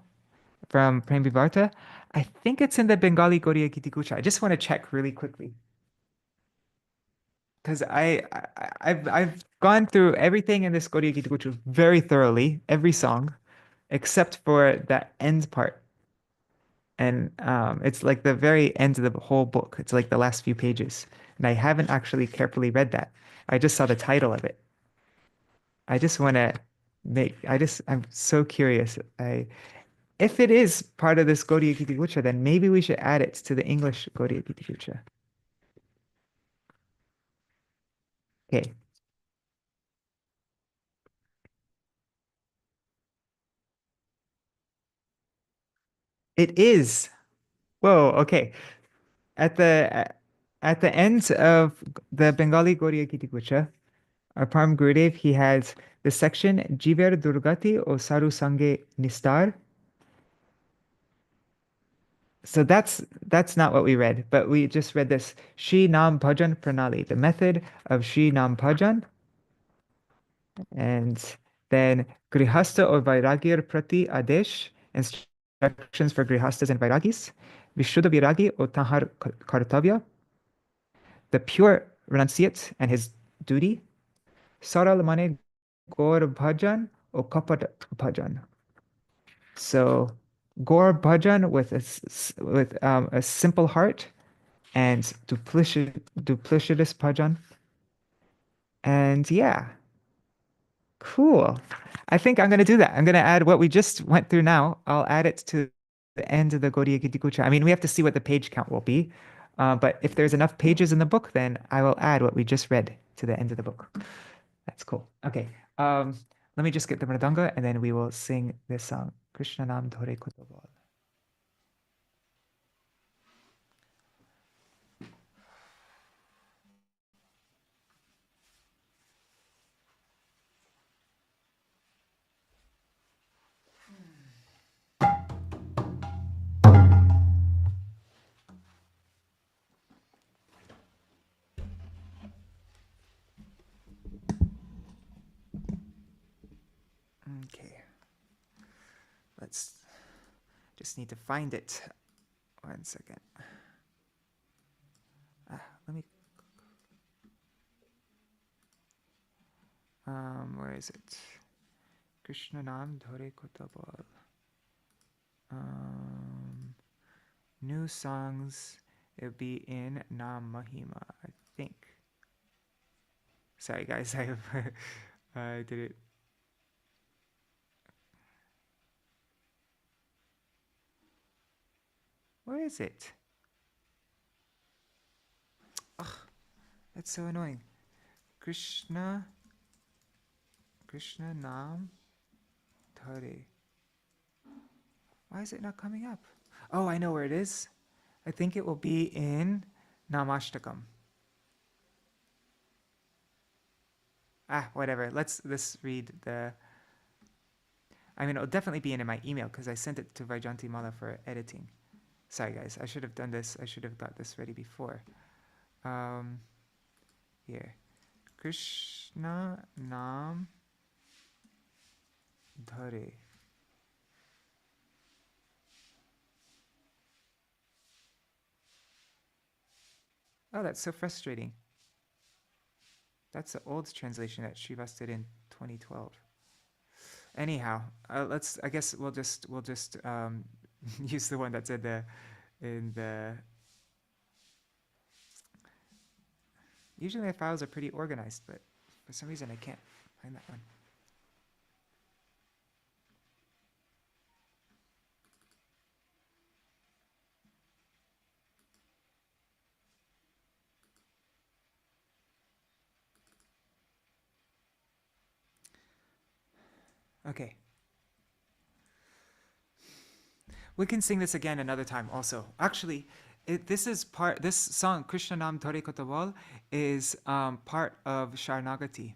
from Prem Vivarta, I think it's in the Bengali Gaudiya Giti Gucha. I just want to check really quickly. Because I've gone through everything in this Gaudiya Gita Gucha very thoroughly, every song, except for that end part. And it's like the very end of the whole book. It's like the last few pages. And I haven't actually carefully read that. I just saw the title of it. I just want to I'm so curious. If it is part of this Gaudiya Gita Gucha, then maybe we should add it to the English Gaudiya Gita Gucha. Okay. It is. Whoa, okay. At the end of the Bengali Gaudiya Gita Gucha, our Param Gurudev, he has the section Jiver Durgati o Saru Sange Nistar. So that's not what we read, but we just read this Shri Nam Bhajan Pranali, the method of Shri Nam Bhajan, and then Grihasta or Vairagir Prati Adesh, instructions for Grihastas and Vairagis, Vishuddha Viragi or Tahar Kartavya, the pure renunciate and his duty, Saral Mane Gaur Bhajan or Kapat Bhajan. So Gaur Bhajan with a simple heart and duplicitous bhajan. And yeah, cool. I think I'm going to do that. I'm going to add what we just went through now. I'll add it to the end of the Gaudiya Gita Gucha. I mean, we have to see what the page count will be. But if there's enough pages in the book, then I will add what we just read to the end of the book. That's cool. Okay. Let me just get the mridanga and then we will sing this song. Krishna Nam Dhore Kutobal. Okay. Let's just need to find it. 1 second. Let me. Where is it? Krishna Nam Dhore Kotabal. New songs. It'll be in Nam Mahima, I think. Sorry, guys. I did it. Where is it? Ugh, that's so annoying. Krishna Nam Dhare. Why is it not coming up? Oh, I know where it is. I think it will be in Namashtakam. Whatever. Let's read the. I mean, it'll definitely be in my email because I sent it to Vaijanti Mala for editing. Sorry, guys. I should have done this. I should have got this ready before. Here. Krishna Nam Dhare. Oh, that's so frustrating. That's the old translation that Srivas did in 2012. Anyhow, I guess we'll just use the one that's in the. Usually my files are pretty organized, but for some reason I can't find that one. Okay. We can sing this again another time also. Actually, this song, Krishna Nam Dhare Kotawal, is part of Sharanagati.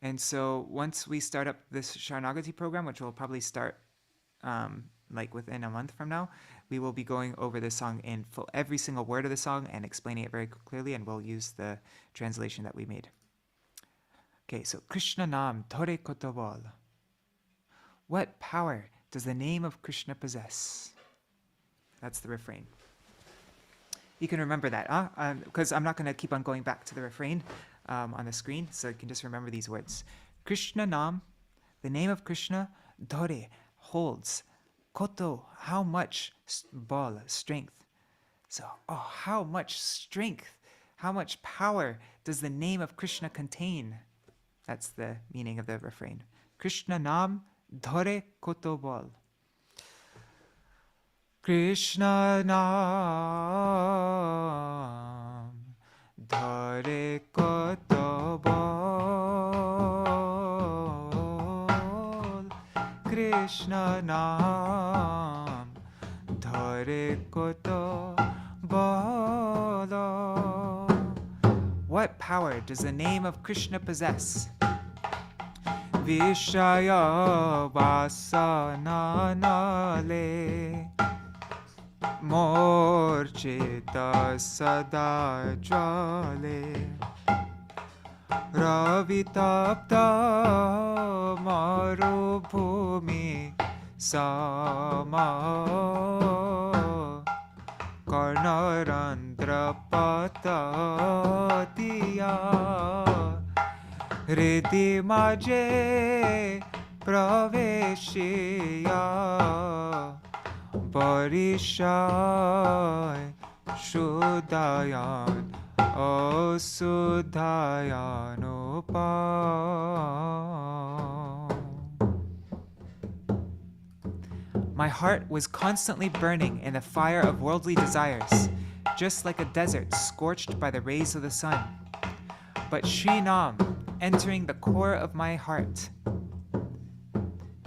And so once we start up this Sharanagati program, which will probably start like within a month from now, we will be going over this song in full, every single word of the song and explaining it very clearly, and we'll use the translation that we made. Okay, so Krishna Nam Dhare Kotawal. What power does the name of Krishna possess? That's the refrain. You can remember that, because I'm not going to keep on going back to the refrain on the screen, so you can just remember these words. Krishna Nam, the name of Krishna, Dhare, holds, koto, how much bal, strength. So, how much strength, how much power does the name of Krishna contain? That's the meaning of the refrain. Krishna nam dhare koto bal. Krishna nam dhare koto bal. Krishna nam dhare koto bal. What power does the name of Krishna possess? Vishaya vasana nale morchita sada jale ravitapta marubhumi sama karnarandra patatiya Hridi maje praveshiya Parishai Shudayan Asudhayan Upam. My heart was constantly burning in the fire of worldly desires, just like a desert scorched by the rays of the sun. But Shri Nam, entering the core of my heart,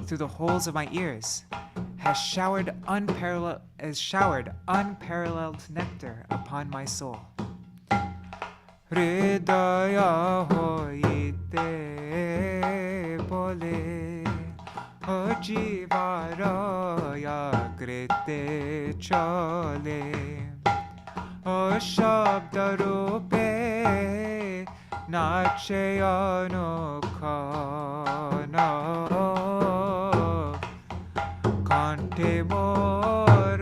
through the holes of my ears, has showered unparalleled nectar upon my soul. Hridaya hoite bole ajivaraya krite chale ashabdarupe nache anukhana kante mor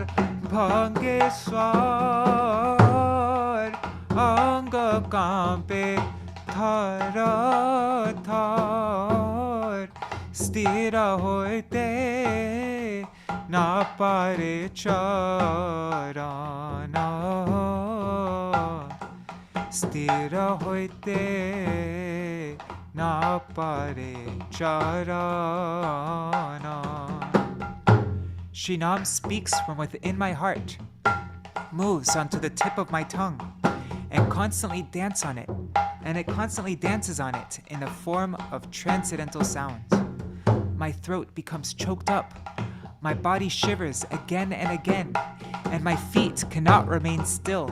bhange swar anga kampe thara thar stira hoite na pare charana stira hoite na pare charana. Shri Nam speaks from within my heart, moves onto the tip of my tongue, and constantly dances on it, and it constantly dances on it in the form of transcendental sound. My throat becomes choked up, my body shivers again and again, and my feet cannot remain still.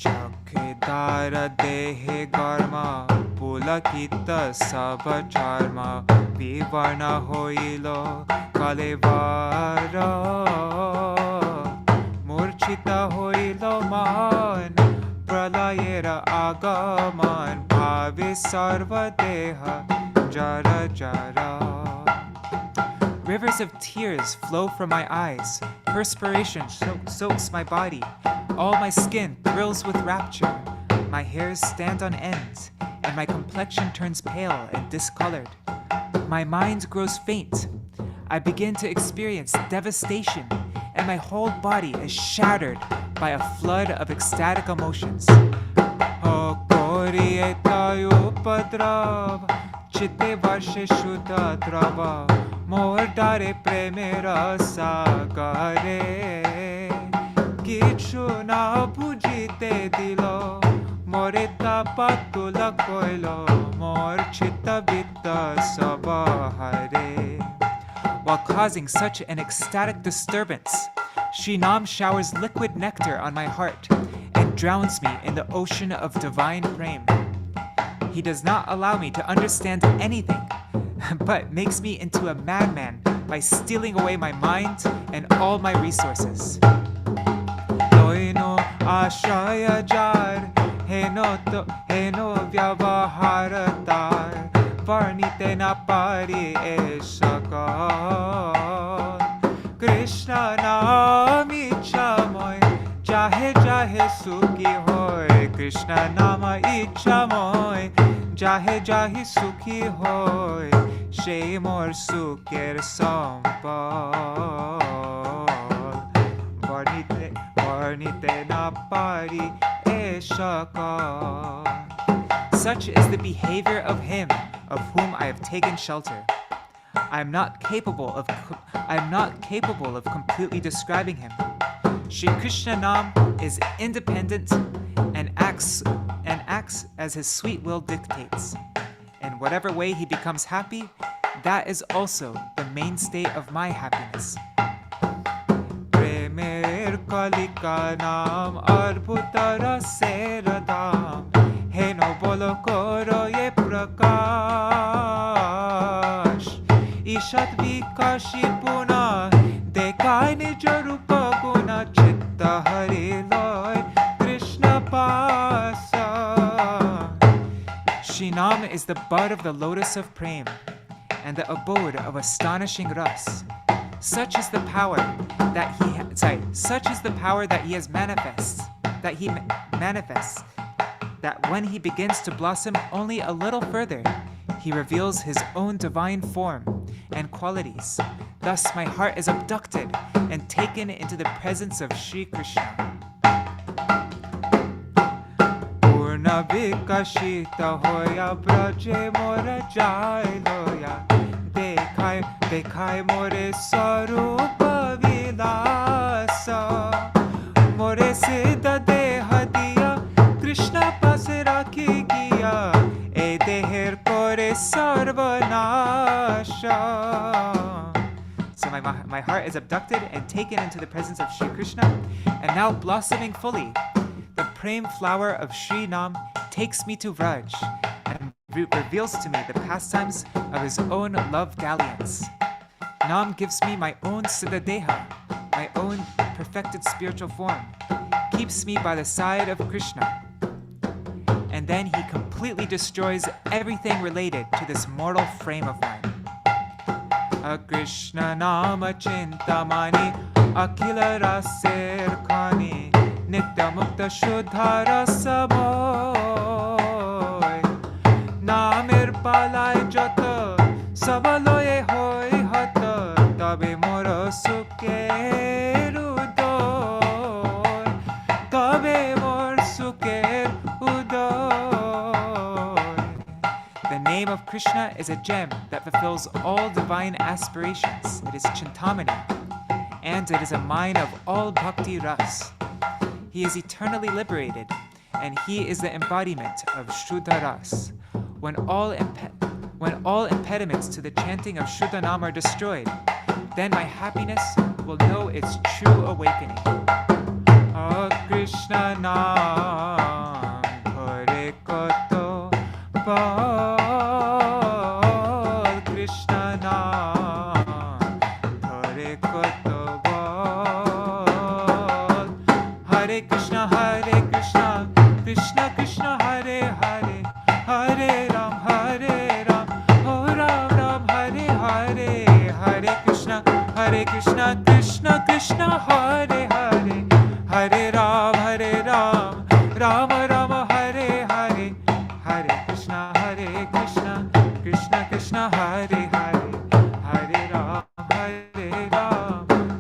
Chakedara dehe garma pulakita sabha charma vivarna hoilo kalevara murchita hoilo man pralayera agaman bhavi sarva deha jara jara. Rivers of tears flow from my eyes, perspiration soaks my body, all my skin thrills with rapture, my hairs stand on end, and my complexion turns pale and discolored. My mind grows faint. I begin to experience devastation, and my whole body is shattered by a flood of ecstatic emotions. Chitte varshe shuddha drava mordare premera sagare kichu na bujite dilo moreta patula koilo mor chitta vitta sabahare. While causing such an ecstatic disturbance, Shri Nam showers liquid nectar on my heart and drowns me in the ocean of divine prema. He does not allow me to understand anything, but makes me into a madman by stealing away my mind and all my resources. Loino ashaya jar heno vyavaharatar varnite na pari esakal Krishna naam ichhamoy jahe jahe sukhi hoy Krishna nama ichhamoy jahe jahe sukhi hoy she mor sukher sampal. Varnite na pari e shakal. Such is the behavior of him of whom I have taken shelter. I am not capable of completely describing him. Shri Krishna Nam is independent and acts as his sweet will dictates. In whatever way he becomes happy, that is also the mainstay of my happiness. Premer kalika nam arbutara seradam heno bolo koro ye prakash ishat vikashi puna dekai nija rupa guna chitta hari loy Krishna pasa. Shrinam is the bud of the lotus of Prem and the abode of astonishing ras. Such is the power that he has manifests, that when he begins to blossom only a little further, he reveals his own divine form and qualities. Thus my heart is abducted and taken into the presence of Shri Krishna. Purna vikashita hoya braje mora jailoya dekhai more sarupa vilasa more siddha deha diya Krishna pas rakhi giya e deher kore sarvanasha. So my heart is abducted and taken into the presence of Shri Krishna, and now blossoming fully, the prem flower of Shri Nam takes me to Vraj and reveals to me the pastimes of his own love dalliance. Nam gives me my own siddha deha, my own perfected spiritual form, keeps me by the side of Krishna, and then he completely destroys everything related to this mortal frame of mine. Krishna nama chintamani akhila raser khani nitya mukta shuddha rasamoy namer palay jata sabaloye hoy hata tabe mora sukher udoy tabe mor sukher udoy. The name of Krishna is a gem that fulfills all divine aspirations. It is Chintamani, and it is a mine of all bhakti ras. He is eternally liberated, and he is the embodiment of Shuddha ras. When all impediments to the chanting of Shuddha Nam are destroyed, then my happiness will know its true awakening. Krishna Nam Hare Koto Bal Krishna Nam Hare Koto Bal Hare Krishna Krishna Krishna Hare Hare Hare Ram Oh Ram Ram Hare Hare Hare Krishna Krishna Krishna Hare Hare Hare Ram Ram Ram Hare Hare Hare Krishna Krishna Krishna Hare Hare Hare Ram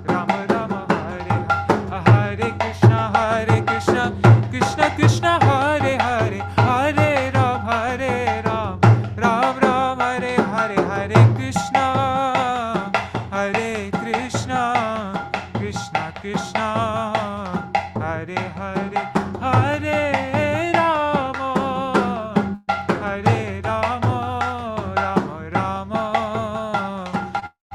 Ram Ram Hare Hare Krishna Krishna Krishna Hare Hare Hare Ram Ram Hare Hare Hare Krishna Krishna Krishna Hare Hare Hare Rama Rama Rama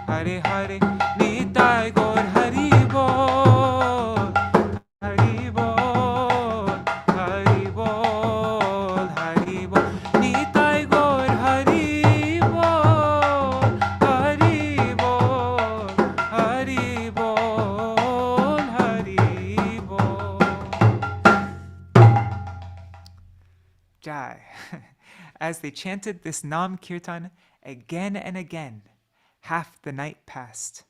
Hare Hare Nitai Gaur Hari Bol Hari Bol Hari Bol Hari Bol Nitai Gaur Hari Bol Hari Bol Hari Bol Hari Bol. Jai. As they chanted this Nam Kirtan again and again, half the night passed.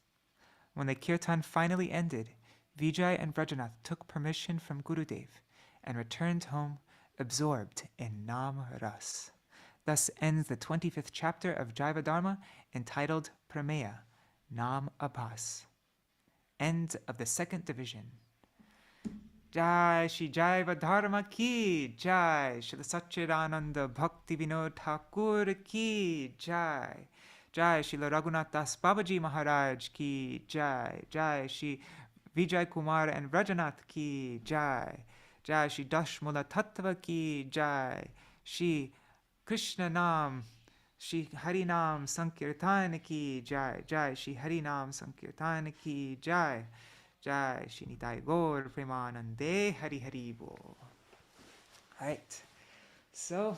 When the Kirtan finally ended, Vijay and Vrajanath took permission from Gurudev and returned home absorbed in Nam Ras. Thus ends the 25th chapter of Jaiva-dharma, entitled Prameya, Nāmābhāsa. End of the second division. Jai Shri Jaiva-dharma ki Jai, Shri Satchidananda Bhakti Vinod Thakur ki Jai, Jai Shri Raghunath Das Babaji Mahārāja ki Jai, Jai Shri Vijay Kumar and Rajanath ki Jai, Jai Shri Daśa-mūla-śikṣā ki Jai, Shri Krishna Nam, Shri Hari Nam Sankirtan ki Jai, Jai Shri Hari Nam Sankirtan ki Jai, Jai Shri Nitai Gaur Premanande Hari Hari Bol. All right, so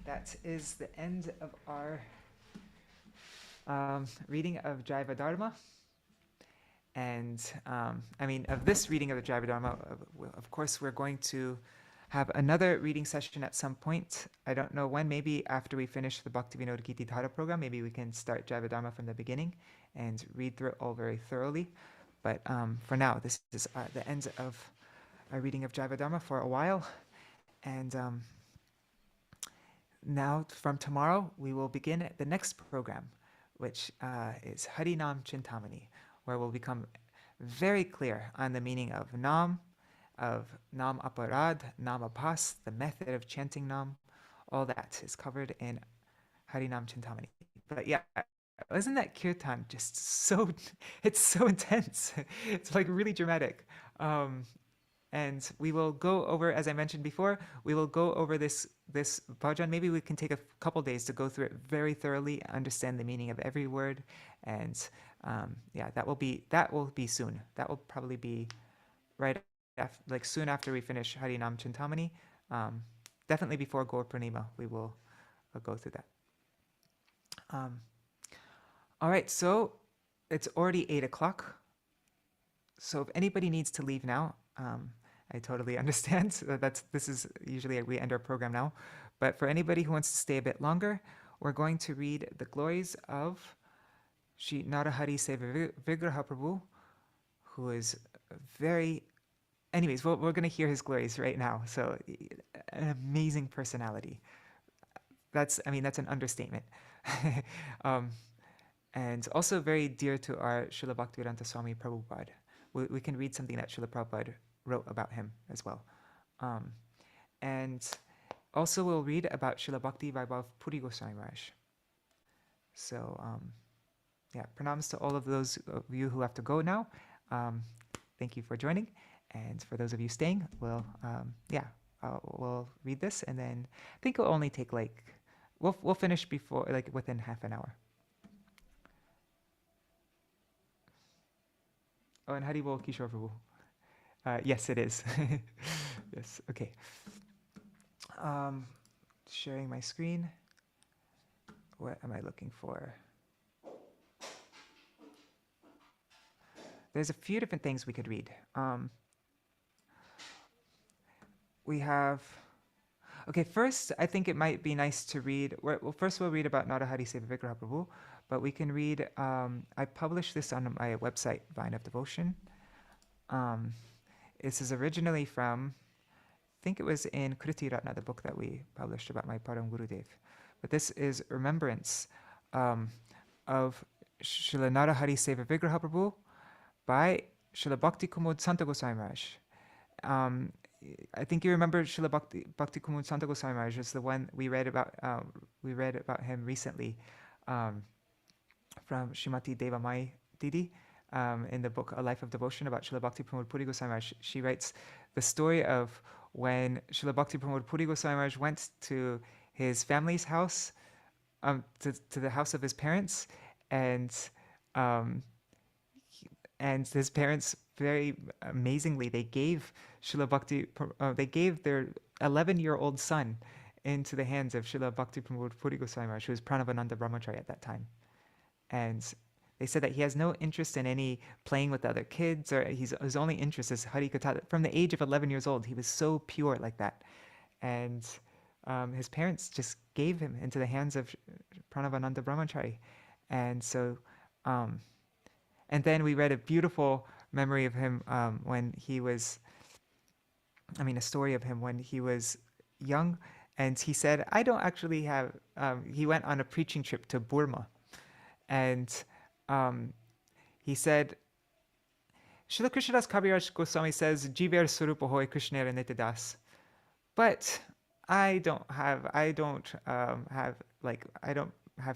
that is the end of our reading of Jaiva-dharma. And of this reading of the Jaiva-dharma, of course, we're going to have another reading session at some point. I don't know when, maybe after we finish the Bhakti Vinod Gita Dhara program, maybe we can start Jaiva-dharma from the beginning and read through it all very thoroughly. But for now, this is the end of our reading of Jaiva-dharma for a while. And now, from tomorrow, we will begin the next program, which is Harinam Chintamani, where we'll become very clear on the meaning of Nam, of Nam Aparad, Nāmābhāsa, the method of chanting Nam. All that is covered in Harinam Chintamani. But yeah, isn't that kirtan just so, it's so intense. It's like really dramatic. And we will go over, as I mentioned before, we will go over this bhajan. Maybe we can take a couple days to go through it very thoroughly, understand the meaning of every word. And that will be soon. That will probably be right like soon after we finish Harinam Chintamani. Definitely before Gaur Purnima, we will go through that. All right, so it's already 8 o'clock. So if anybody needs to leave now, I totally understand. This is usually we end our program now. But for anybody who wants to stay a bit longer, we're going to read the glories of Shri Narahari Sevā-vigraha Prabhu, who is very... Anyways, we're going to hear his glories right now. So an amazing personality. That's an understatement. And also very dear to our Srila Bhaktivedanta Swami Prabhupada. We can read something that Srila Prabhupada wrote about him as well. And also we'll read about Srila Bhakti Vaibhava Purī Gosvāmī Maharaj. So pranams to all of those of you who have to go now. Thank you for joining. And for those of you staying, we'll read this, and then I think it'll only take we'll finish before within half an hour. Oh, and Hari Bol Kishore Prabhu. Yes, it is. Yes, okay. Sharing my screen. What am I looking for? There's a few different things we could read. We have... Okay, first, I think it might be nice to read... Well, first we'll read about Narahari Sevā-vigraha Prabhu, but we can read... I published this on my website, Vine of Devotion. This is originally from... I think it was in Kriti Ratna, the book that we published about my Param Gurudev. But this is remembrance of Srila Narahari Sevā-vigraha Prabhu by Srila Bhakti Kumud Santa Goswami Maharaj. I think you remember Srila Bhakti Kumud Santa Goswami Maharaj is the one we read about him recently from Srimati Devamai Didi in the book A Life of Devotion about Srila Bhakti Pramod Puri Goswami Maharaj. She writes the story of when Srila Bhakti Pramod Puri Goswami Maharaj went to his family's house, to the house of his parents, and his parents, very amazingly, they gave they gave their 11-year-old son into the hands of Srila Bhakti Pramod Puri Goswami Maharaj, who was Pranavananda Brahmachari at that time. And they said that he has no interest in any playing with the other kids, or his only interest is Hari Katha. From the age of 11 years old, he was so pure like that. And his parents just gave him into the hands of Pranavananda Brahmachari. And so, and then we read a beautiful memory of him when he was, a story of him when he was young And he said, I don't actually have, he went on a preaching trip to Burma. And he said, Srila Krishnadas Kaviraj Goswami says, Jiver Surupa Hoy Krishnera Nitidas. But I don't have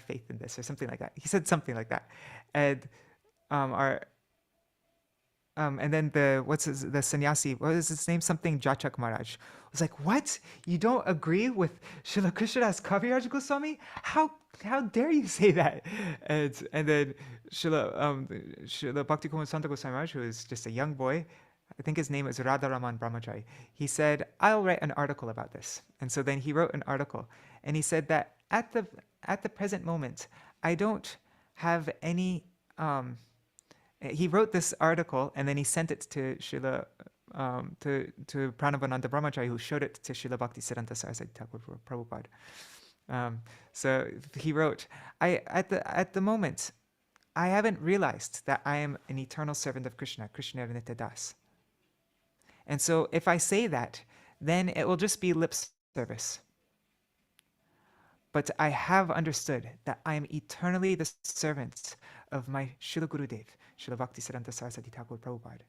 faith in this, or something like that. He said something like that. And and then the sannyasi, what is his name? Something Jachak Maharaj was like, what? You don't agree with Srila Krishnadas Kaviraj Goswami? How dare you say that? And then Srila Bhakti Kumar Santa Goswami Maharaj, who is just a young boy, I think his name is Radharaman Brahmachari, he said, I'll write an article about this. And so then he wrote an article, and he said that at the present moment, I don't have any he wrote this article, and then he sent it to Srila to Pranavananda Brahmachari, who showed it to Srila Bhaktisiddhanta Saraswati Thakur Prabhupada. So he wrote, at the moment, I haven't realized that I am an eternal servant of Krishna, Krishna Nitya Das. And so if I say that, then it will just be lip service. But I have understood that I am eternally the servant of my Srila Gurudev, Srila Bhaktisiddhanta Saraswati Thakur Prabhupada.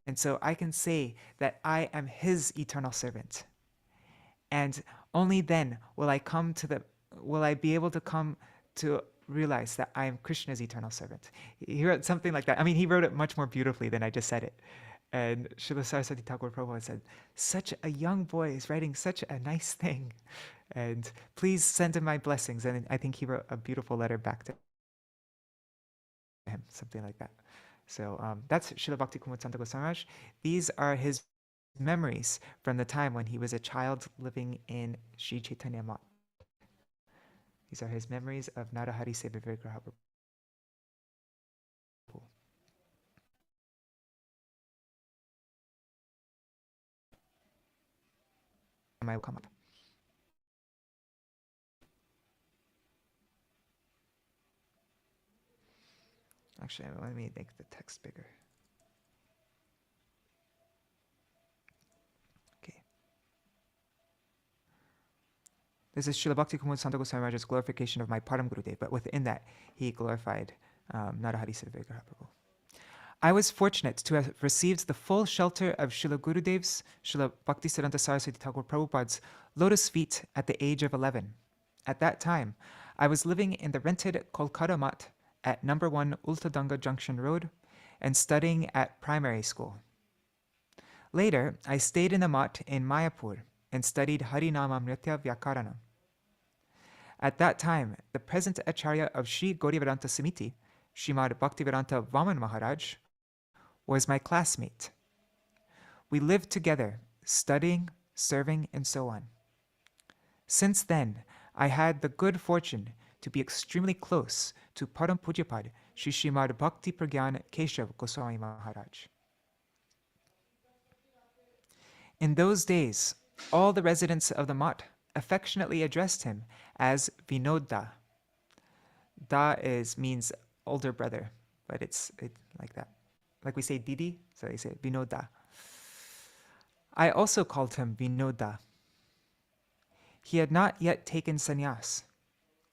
And so I can say that I am his eternal servant. And only then will I be able to come to realize that I am Krishna's eternal servant. He wrote something like that. I mean, he wrote it much more beautifully than I just said it. And Srila Saraswati Thakur Prabhupada said, such a young boy is writing such a nice thing. And please send him my blessings. And I think he wrote a beautiful letter back to him, something like that. So that's Srila Bhakti Kumar Santa Goswami Maharaj. These are his memories from the time when he was a child living in Sri Chaitanya Math. These are his memories of Narahari Sevā-vigraha. I will come up. Actually, let me make the text bigger. Okay. This is Srila Bhakti Kumar Santa Goswami Maharaj's glorification of my Param Gurudev, but within that, he glorified Narahari Sevā-vigraha Prabhu. I was fortunate to have received the full shelter of Srila Gurudev's, Srila Bhaktisiddhanta Saraswati Thakur Prabhupada's lotus feet at the age of 11. At that time, I was living in the rented Kolkata Math at number 1 Ultadanga Junction Road and studying at primary school. Later, I stayed in the Math in Mayapur and studied Harināmamrita Vyakarana. At that time, the present Acharya of Sri Gaurivedanta Samiti, Srimad Bhaktivedanta Vaman Mahārāja, was my classmate. We lived together, studying, serving, and so on. Since then, I had the good fortune to be extremely close to Param Pujapad Shri Srimad Bhakti Pragyan Keshav Goswami Mahārāja. In those days, all the residents of the Math affectionately addressed him as Vinoda. Da means older brother, but it's like that. Like we say Didi, so they say Vinoda. I also called him Vinoda. He had not yet taken sannyas.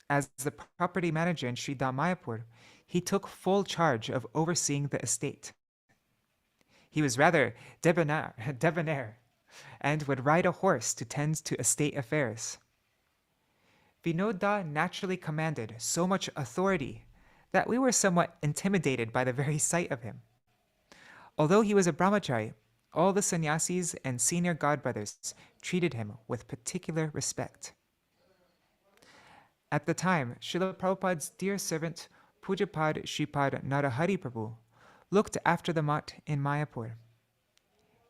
As the property manager in Sri Mayapur, he took full charge of overseeing the estate. He was rather debonair and would ride a horse to tend to estate affairs. Vinoda naturally commanded so much authority that we were somewhat intimidated by the very sight of him. Although he was a brahmachari, all the sannyasis and senior godbrothers treated him with particular respect. At the time, Srila Prabhupada's dear servant, Pujapad Shripad Narahari Prabhu, looked after the Math in Mayapur.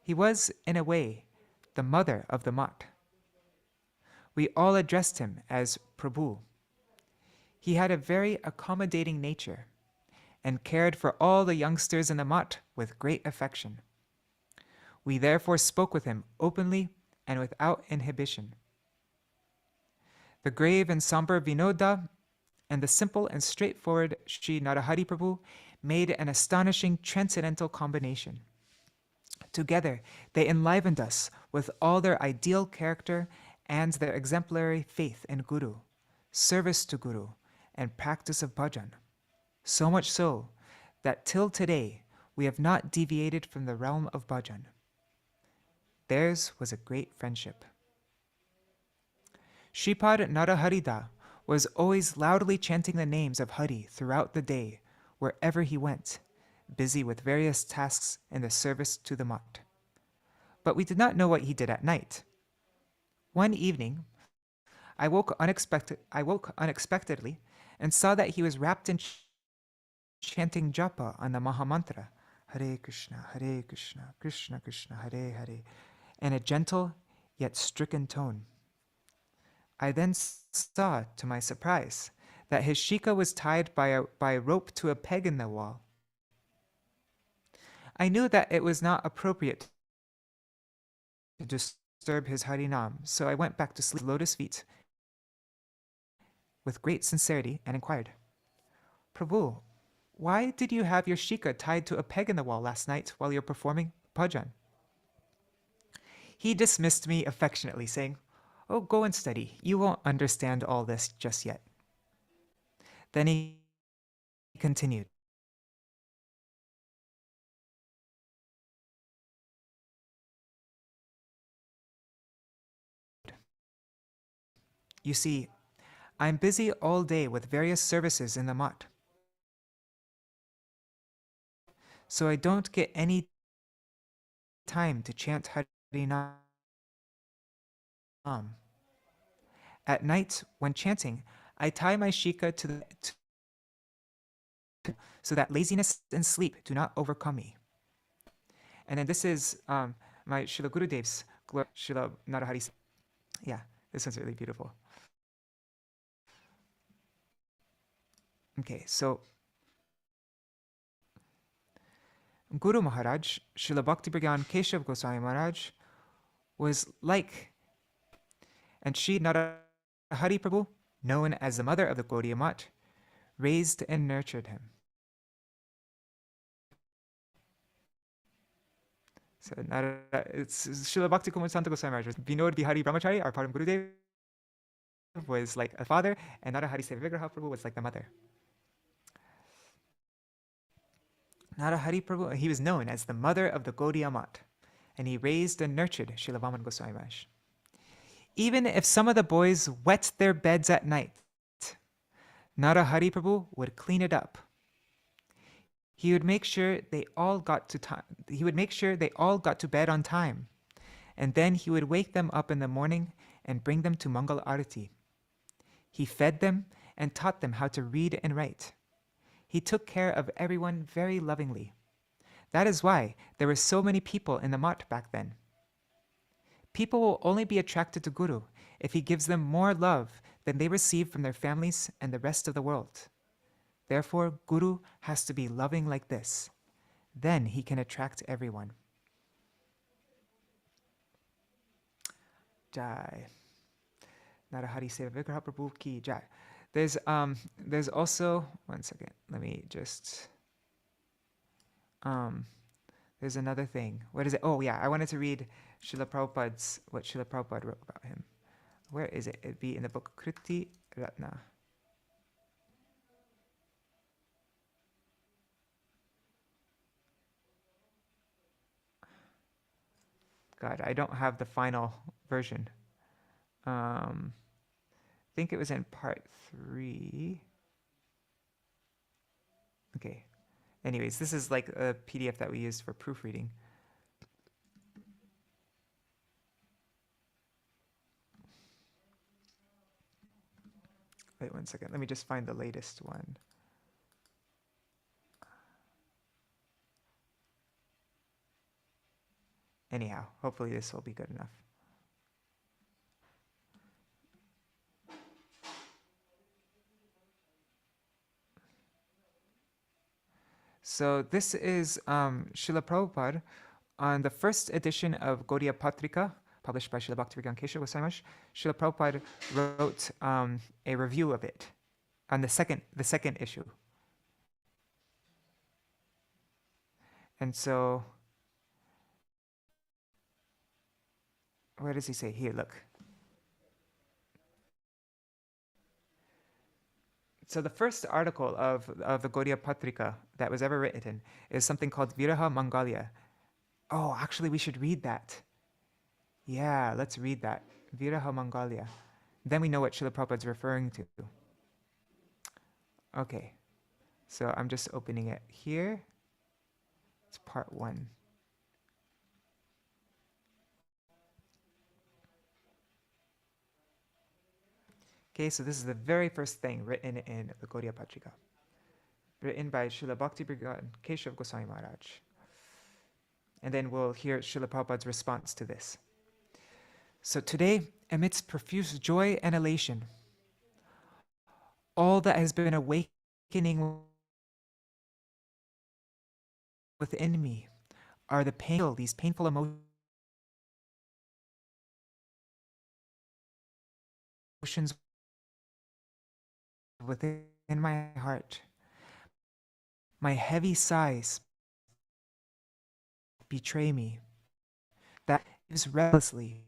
He was, in a way, the mother of the Math. We all addressed him as Prabhu. He had a very accommodating nature and cared for all the youngsters in the Math with great affection. We therefore spoke with him openly and without inhibition. The grave and somber Vinoda and the simple and straightforward Sri Narahari Prabhu made an astonishing transcendental combination. Together, they enlivened us with all their ideal character and their exemplary faith in Guru, service to Guru, and practice of bhajan. So much so that till today we have not deviated from the realm of bhajan. Theirs was a great friendship. Shripad Narahari was always loudly chanting the names of Hari throughout the day, wherever he went, busy with various tasks in the service to the mutt. But we did not know what he did at night. One evening, I woke unexpectedly and saw that he was wrapped in chanting japa on the Mahamantra, Hare Krishna, Krishna Krishna, Hare Hare, in a gentle yet stricken tone. I then saw, to my surprise, that his shika was tied by a rope to a peg in the wall. I knew that it was not appropriate to disturb his Harinam, so I went back to sleep at lotus feet with great sincerity and inquired, Prabhu, why did you have your shika tied to a peg in the wall last night while you were performing bhajan? He dismissed me affectionately, saying, Oh, go and study. You won't understand all this just yet. Then he continued. You see, I'm busy all day with various services in the mutt, so I don't get any time to chant Harinam. At night, when chanting, I tie my shika so that laziness and sleep do not overcome me. And then this is my Srila Gurudev's Srila Narahari. Yeah, this one's really beautiful. Okay, so Guru Mahārāja, Srila Bhakti Brigyan Keshav Gosvāmī Mahārāja, was like, and Sri Narahari Prabhu, known as the mother of the Gaudiya Math, raised and nurtured him. So it's Srila Bhakti Kumar Santa Goswami Maharaj. Vinod Bihari Brahmachari, our Param Gurudev, was like a father, and Narahari Sevā-vigraha Prabhu was like the mother. Narahari Prabhu, he was known as the mother of the Gaudiya Math, and he raised and nurtured Srila Vaman Goswami Maharaj. Even if some of the boys wet their beds at night, Narahari Prabhu would clean it up. He would make sure they all got to bed on time, and then he would wake them up in the morning and bring them to Mangal Arati. He fed them and taught them how to read and write. He took care of everyone very lovingly. That is why there were so many people in the Math back then. People will only be attracted to Guru if he gives them more love than they receive from their families and the rest of the world. Therefore, Guru has to be loving like this. Then he can attract everyone. Jai. Narahari Sevā-vigraha Prabhu ki Jai. There's also, one second, let me just, there's another thing. What is it? Oh yeah, I wanted to read what Srila Prabhupada wrote about him. Where is it? It'd be in the book Kriti Ratna. God, I don't have the final version. I think it was in part 3. Okay. Anyways, this is like a PDF that we use for proofreading. Wait one second. Let me just find the latest one. Anyhow, hopefully this will be good enough. So this is Srila Prabhupada on the first edition of Gaudiya Patrika, published by Srila Bhakti Brigyan Keshav Goswami Maharaj. Srila Prabhupada wrote a review of it on the second issue. And so, where does he say? Here, look. So the first article of the Gaudiya Patrika that was ever written is something called Viraha Mangalya. Oh, actually, we should read that. Yeah, let's read that. Viraha Mangalya. Then we know what Srila Prabhupada's referring to. Okay, so I'm just opening it here. It's part 1. Okay, so this is the very first thing written in the Gaudiya Patrika, written by Srila Bhakti Brigade Keshav Goswami Maharaj. And then we'll hear Srila Prabhupada's response to this. So today, amidst profuse joy and elation, all that has been awakening within me are these painful emotions within my heart. My heavy sighs betray me. That is restlessly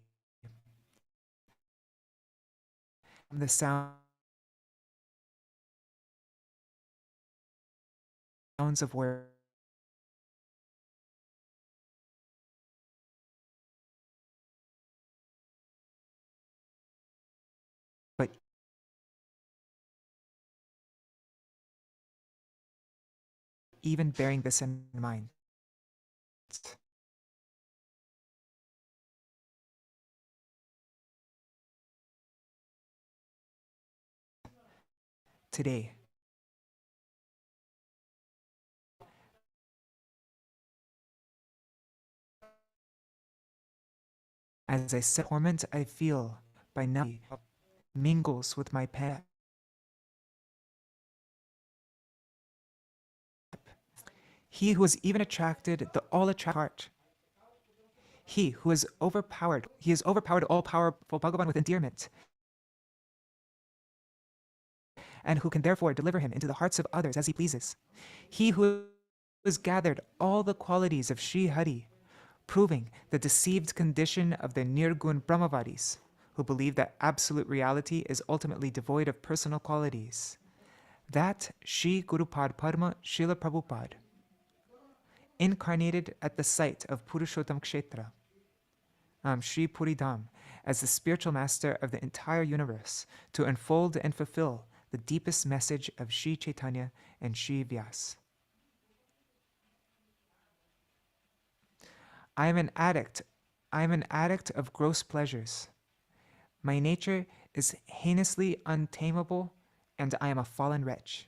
from the sounds of words. But even bearing this in mind, today, as I sit, torment I feel by now mingles with my pain. He who has even attracted the all-attractive heart, he who has overpowered all-powerful Bhagavan with endearment, and who can therefore deliver him into the hearts of others as he pleases. He who has gathered all the qualities of Sri Hari, proving the deceived condition of the Nirgun Brahmavadis, who believe that absolute reality is ultimately devoid of personal qualities. That Shri Gurupad Padma Srila Prabhupada, incarnated at the site of Purushottam Kshetra, Shri Purī Dham, as the spiritual master of the entire universe, to unfold and fulfill the deepest message of Sri Chaitanya and Sri Vyas. I am an addict of gross pleasures. My nature is heinously untamable, and I am a fallen wretch.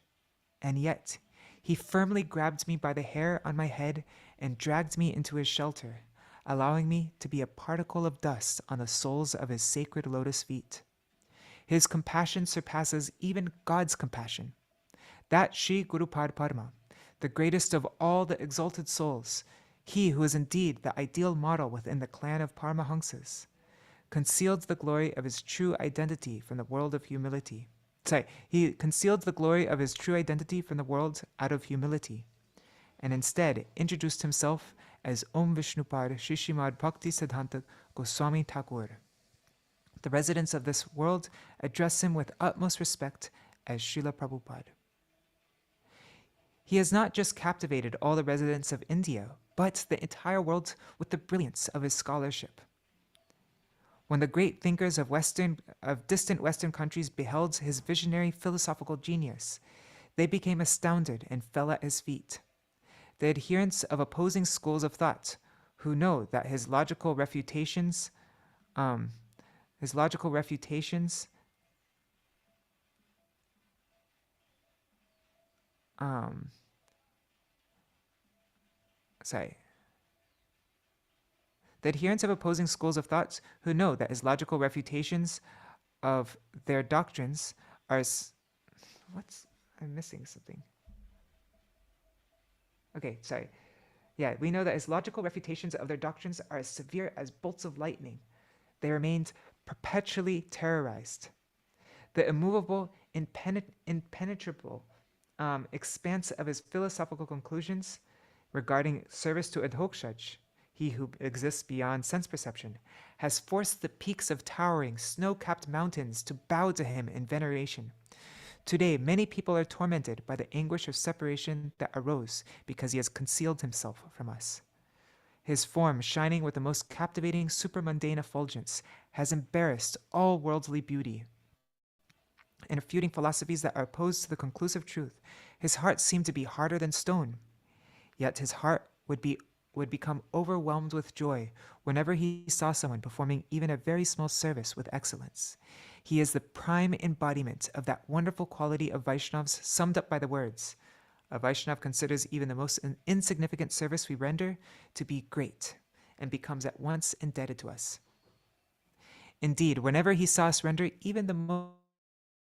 And yet, he firmly grabbed me by the hair on my head and dragged me into his shelter, allowing me to be a particle of dust on the soles of his sacred lotus feet. His compassion surpasses even God's compassion. That Shri Gurupad Padma, the greatest of all the exalted souls, he who is indeed the ideal model within the clan of Paramahamsas, concealed the glory of his true identity from the world of humility. He concealed the glory of his true identity from the world out of humility, and instead introduced himself as Om Vishnupad Shri Srimad Bhakti Siddhanta Goswami Thakur. The residents of this world address him with utmost respect as Srila Prabhupada. He has not just captivated all the residents of India, but the entire world with the brilliance of his scholarship. When the great thinkers of distant Western countries beheld his visionary philosophical genius, they became astounded and fell at his feet. The adherents of opposing schools of thought, who know that his logical refutations The adherents of opposing schools of thought who know that his logical refutations of their doctrines are... I'm missing something. Okay, sorry. Yeah, we know that his logical refutations of their doctrines are as severe as bolts of lightning. They remained perpetually terrorized. The immovable, impenetrable expanse of his philosophical conclusions regarding service to Adhokshaj, he who exists beyond sense perception, has forced the peaks of towering, snow-capped mountains to bow to him in veneration. Today, many people are tormented by the anguish of separation that arose because he has concealed himself from us. His form, shining with the most captivating supermundane effulgence, has embarrassed all worldly beauty. In refuting philosophies that are opposed to the conclusive truth, his heart seemed to be harder than stone. Yet his heart would become overwhelmed with joy whenever he saw someone performing even a very small service with excellence. He is the prime embodiment of that wonderful quality of Vaishnavas summed up by the words, "A Vaishnav considers even the most insignificant service we render to be great and becomes at once indebted to us." Indeed, whenever he saw us render even the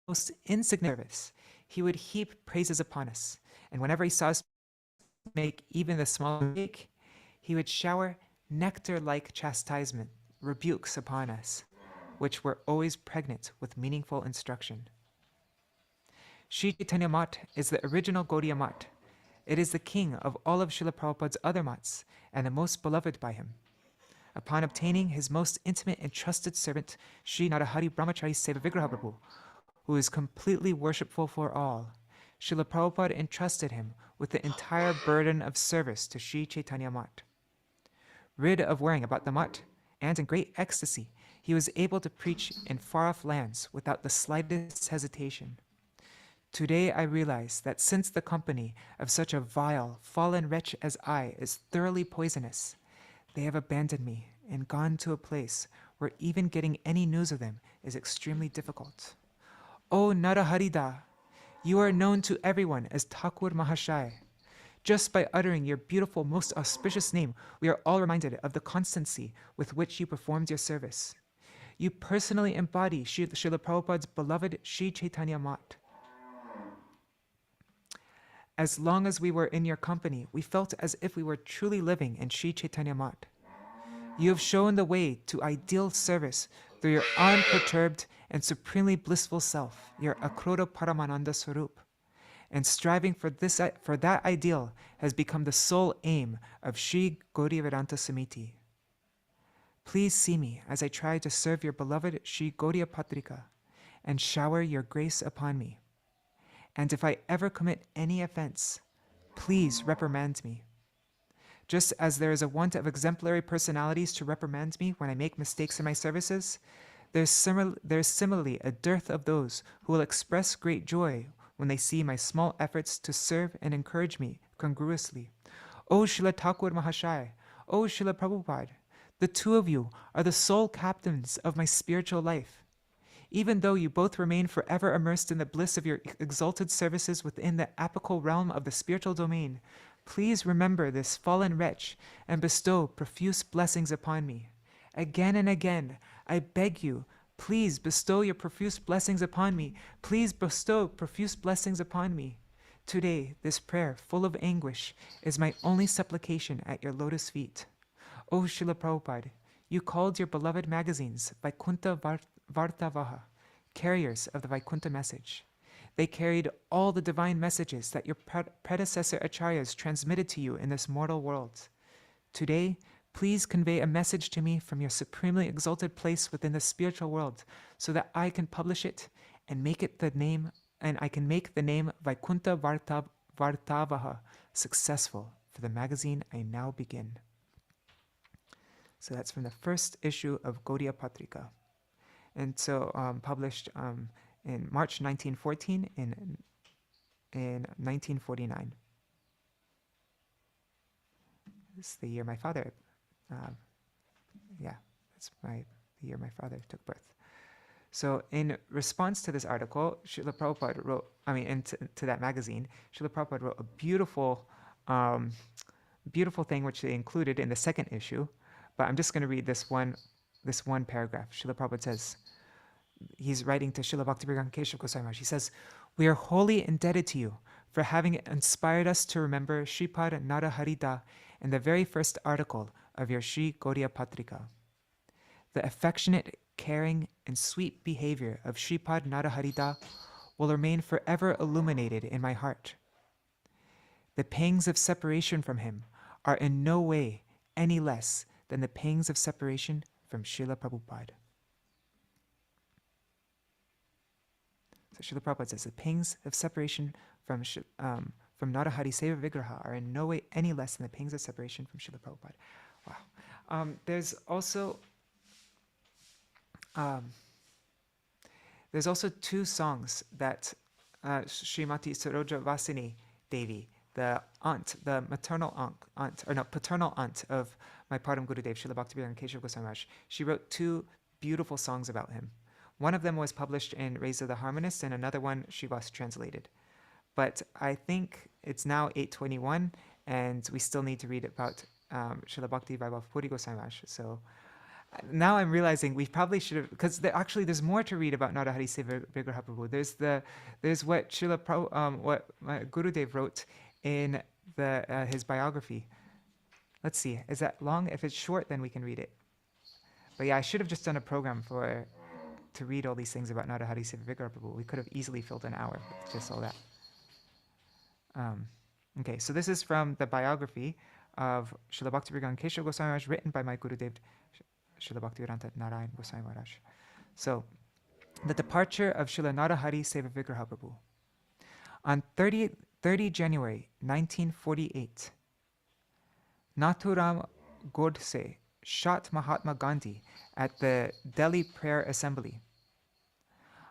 most insignificant service, he would heap praises upon us, and whenever he saw us make even the smallest mistake, he would shower nectar-like chastisement, rebukes upon us, which were always pregnant with meaningful instruction. Sri Chaitanya Mat is the original Gaudiya Mat. It is the king of all of Srila Prabhupada's other mats and the most beloved by him. Upon obtaining his most intimate and trusted servant, Sri Narahari Sevā-vigraha Prabhu, who is completely worshipful for all, Srila Prabhupada entrusted him with the entire burden of service to Sri Chaitanya Mat. Rid of worrying about the Mat, and in great ecstasy, he was able to preach in far-off lands without the slightest hesitation. Today I realize that since the company of such a vile, fallen wretch as I is thoroughly poisonous, they have abandoned me and gone to a place where even getting any news of them is extremely difficult. O Narahari Da, you are known to everyone as Thakur Mahashaya. Just by uttering your beautiful, most auspicious name, we are all reminded of the constancy with which you performed your service. You personally embody Srila Prabhupada's beloved Sri Chaitanya Mat. As long as we were in your company, we felt as if we were truly living in Sri Chaitanya Mat. You have shown the way to ideal service through your unperturbed and supremely blissful self, your Akroda Paramananda Swarup. And striving for that ideal has become the sole aim of Sri Gaudiya Vedanta Samiti. Please see me as I try to serve your beloved Sri Gaudiya Patrika and shower your grace upon me. And if I ever commit any offense, please reprimand me. Just as there is a want of exemplary personalities to reprimand me when I make mistakes in my services, there is similarly a dearth of those who will express great joy when they see my small efforts to serve and encourage me congruously. O Srila Thakur Mahashaya, O Srila Prabhupada, the two of you are the sole captains of my spiritual life. Even though you both remain forever immersed in the bliss of your exalted services within the apical realm of the spiritual domain, please remember this fallen wretch and bestow profuse blessings upon me. Again and again, I beg you, please bestow your profuse blessings upon me. Please bestow profuse blessings upon me. Today, this prayer, full of anguish, is my only supplication at your lotus feet. O Srila Prabhupada, you called your beloved magazines Vaikuntha Vartavaha, carriers of the Vaikuntha message. They carried all the divine messages that your predecessor acharyas transmitted to you in this mortal world. Today, please convey a message to me from your supremely exalted place within the spiritual world, so that I can publish it and make it the name, and I can make the name Vaikuntha Vartavaha successful for the magazine I now begin. So that's from the first issue of Gaudiya Patrika, and so published in March 1914 in 1949. This is the year my father. That's the year my father took birth. So in response to this article, Srila Prabhupada wrote, to that magazine, Srila Prabhupada wrote a beautiful thing which they included in the second issue, but I'm just going to read this one paragraph. Srila Prabhupada says, he's writing to Srila Bhakti Keshav Goswami Maharaj. He says, "We are wholly indebted to you for having inspired us to remember Shripad Narahari Da in the very first article of your Sri Gaudiya Patrika. The affectionate, caring, and sweet behavior of Shripad Narahari Da will remain forever illuminated in my heart. The pangs of separation from him are in no way any less than the pangs of separation from Srila Prabhupada." Srila Prabhupada says, the pangs of separation from Narahari Sevā-vigraha are in no way any less than the pangs of separation from Srila Prabhupada. Wow. There's also two songs that Srimati Saroja Vasini Devi, the paternal aunt of my Param Gurudev, Srila Bhakti-Vedanta Keshav Goswami Maharaj, she wrote two beautiful songs about him. One of them was published in Raisa the Harmonist, and another one she was translated. But I think it's now 8:21, and we still need to read about Srila Bhakti Vaibhava Purī Goswami Maharaj. So now I'm realizing we probably should have, because there's more to read about Narahari Sevā-vigraha Prabhu. There's what what my Gurudev wrote in his biography. Let's see, is that long? If it's short, then we can read it. But yeah, I should have just done a program to read all these things about Narahari Sevā-vigraha Prabhu. We could have easily filled an hour with just all that. Okay, so this is from the biography of Srila Bhakti-Vedanta Keshav Goswami Maharaj, written by my Gurudev, Srila Bhakti-Vedanta Narayan Goswami Maharaj. So, the departure of Srila Narahari Sevā-vigraha Prabhu. On 30 January 1948, Nathuram Godse shot Mahatma Gandhi at the Delhi Prayer Assembly.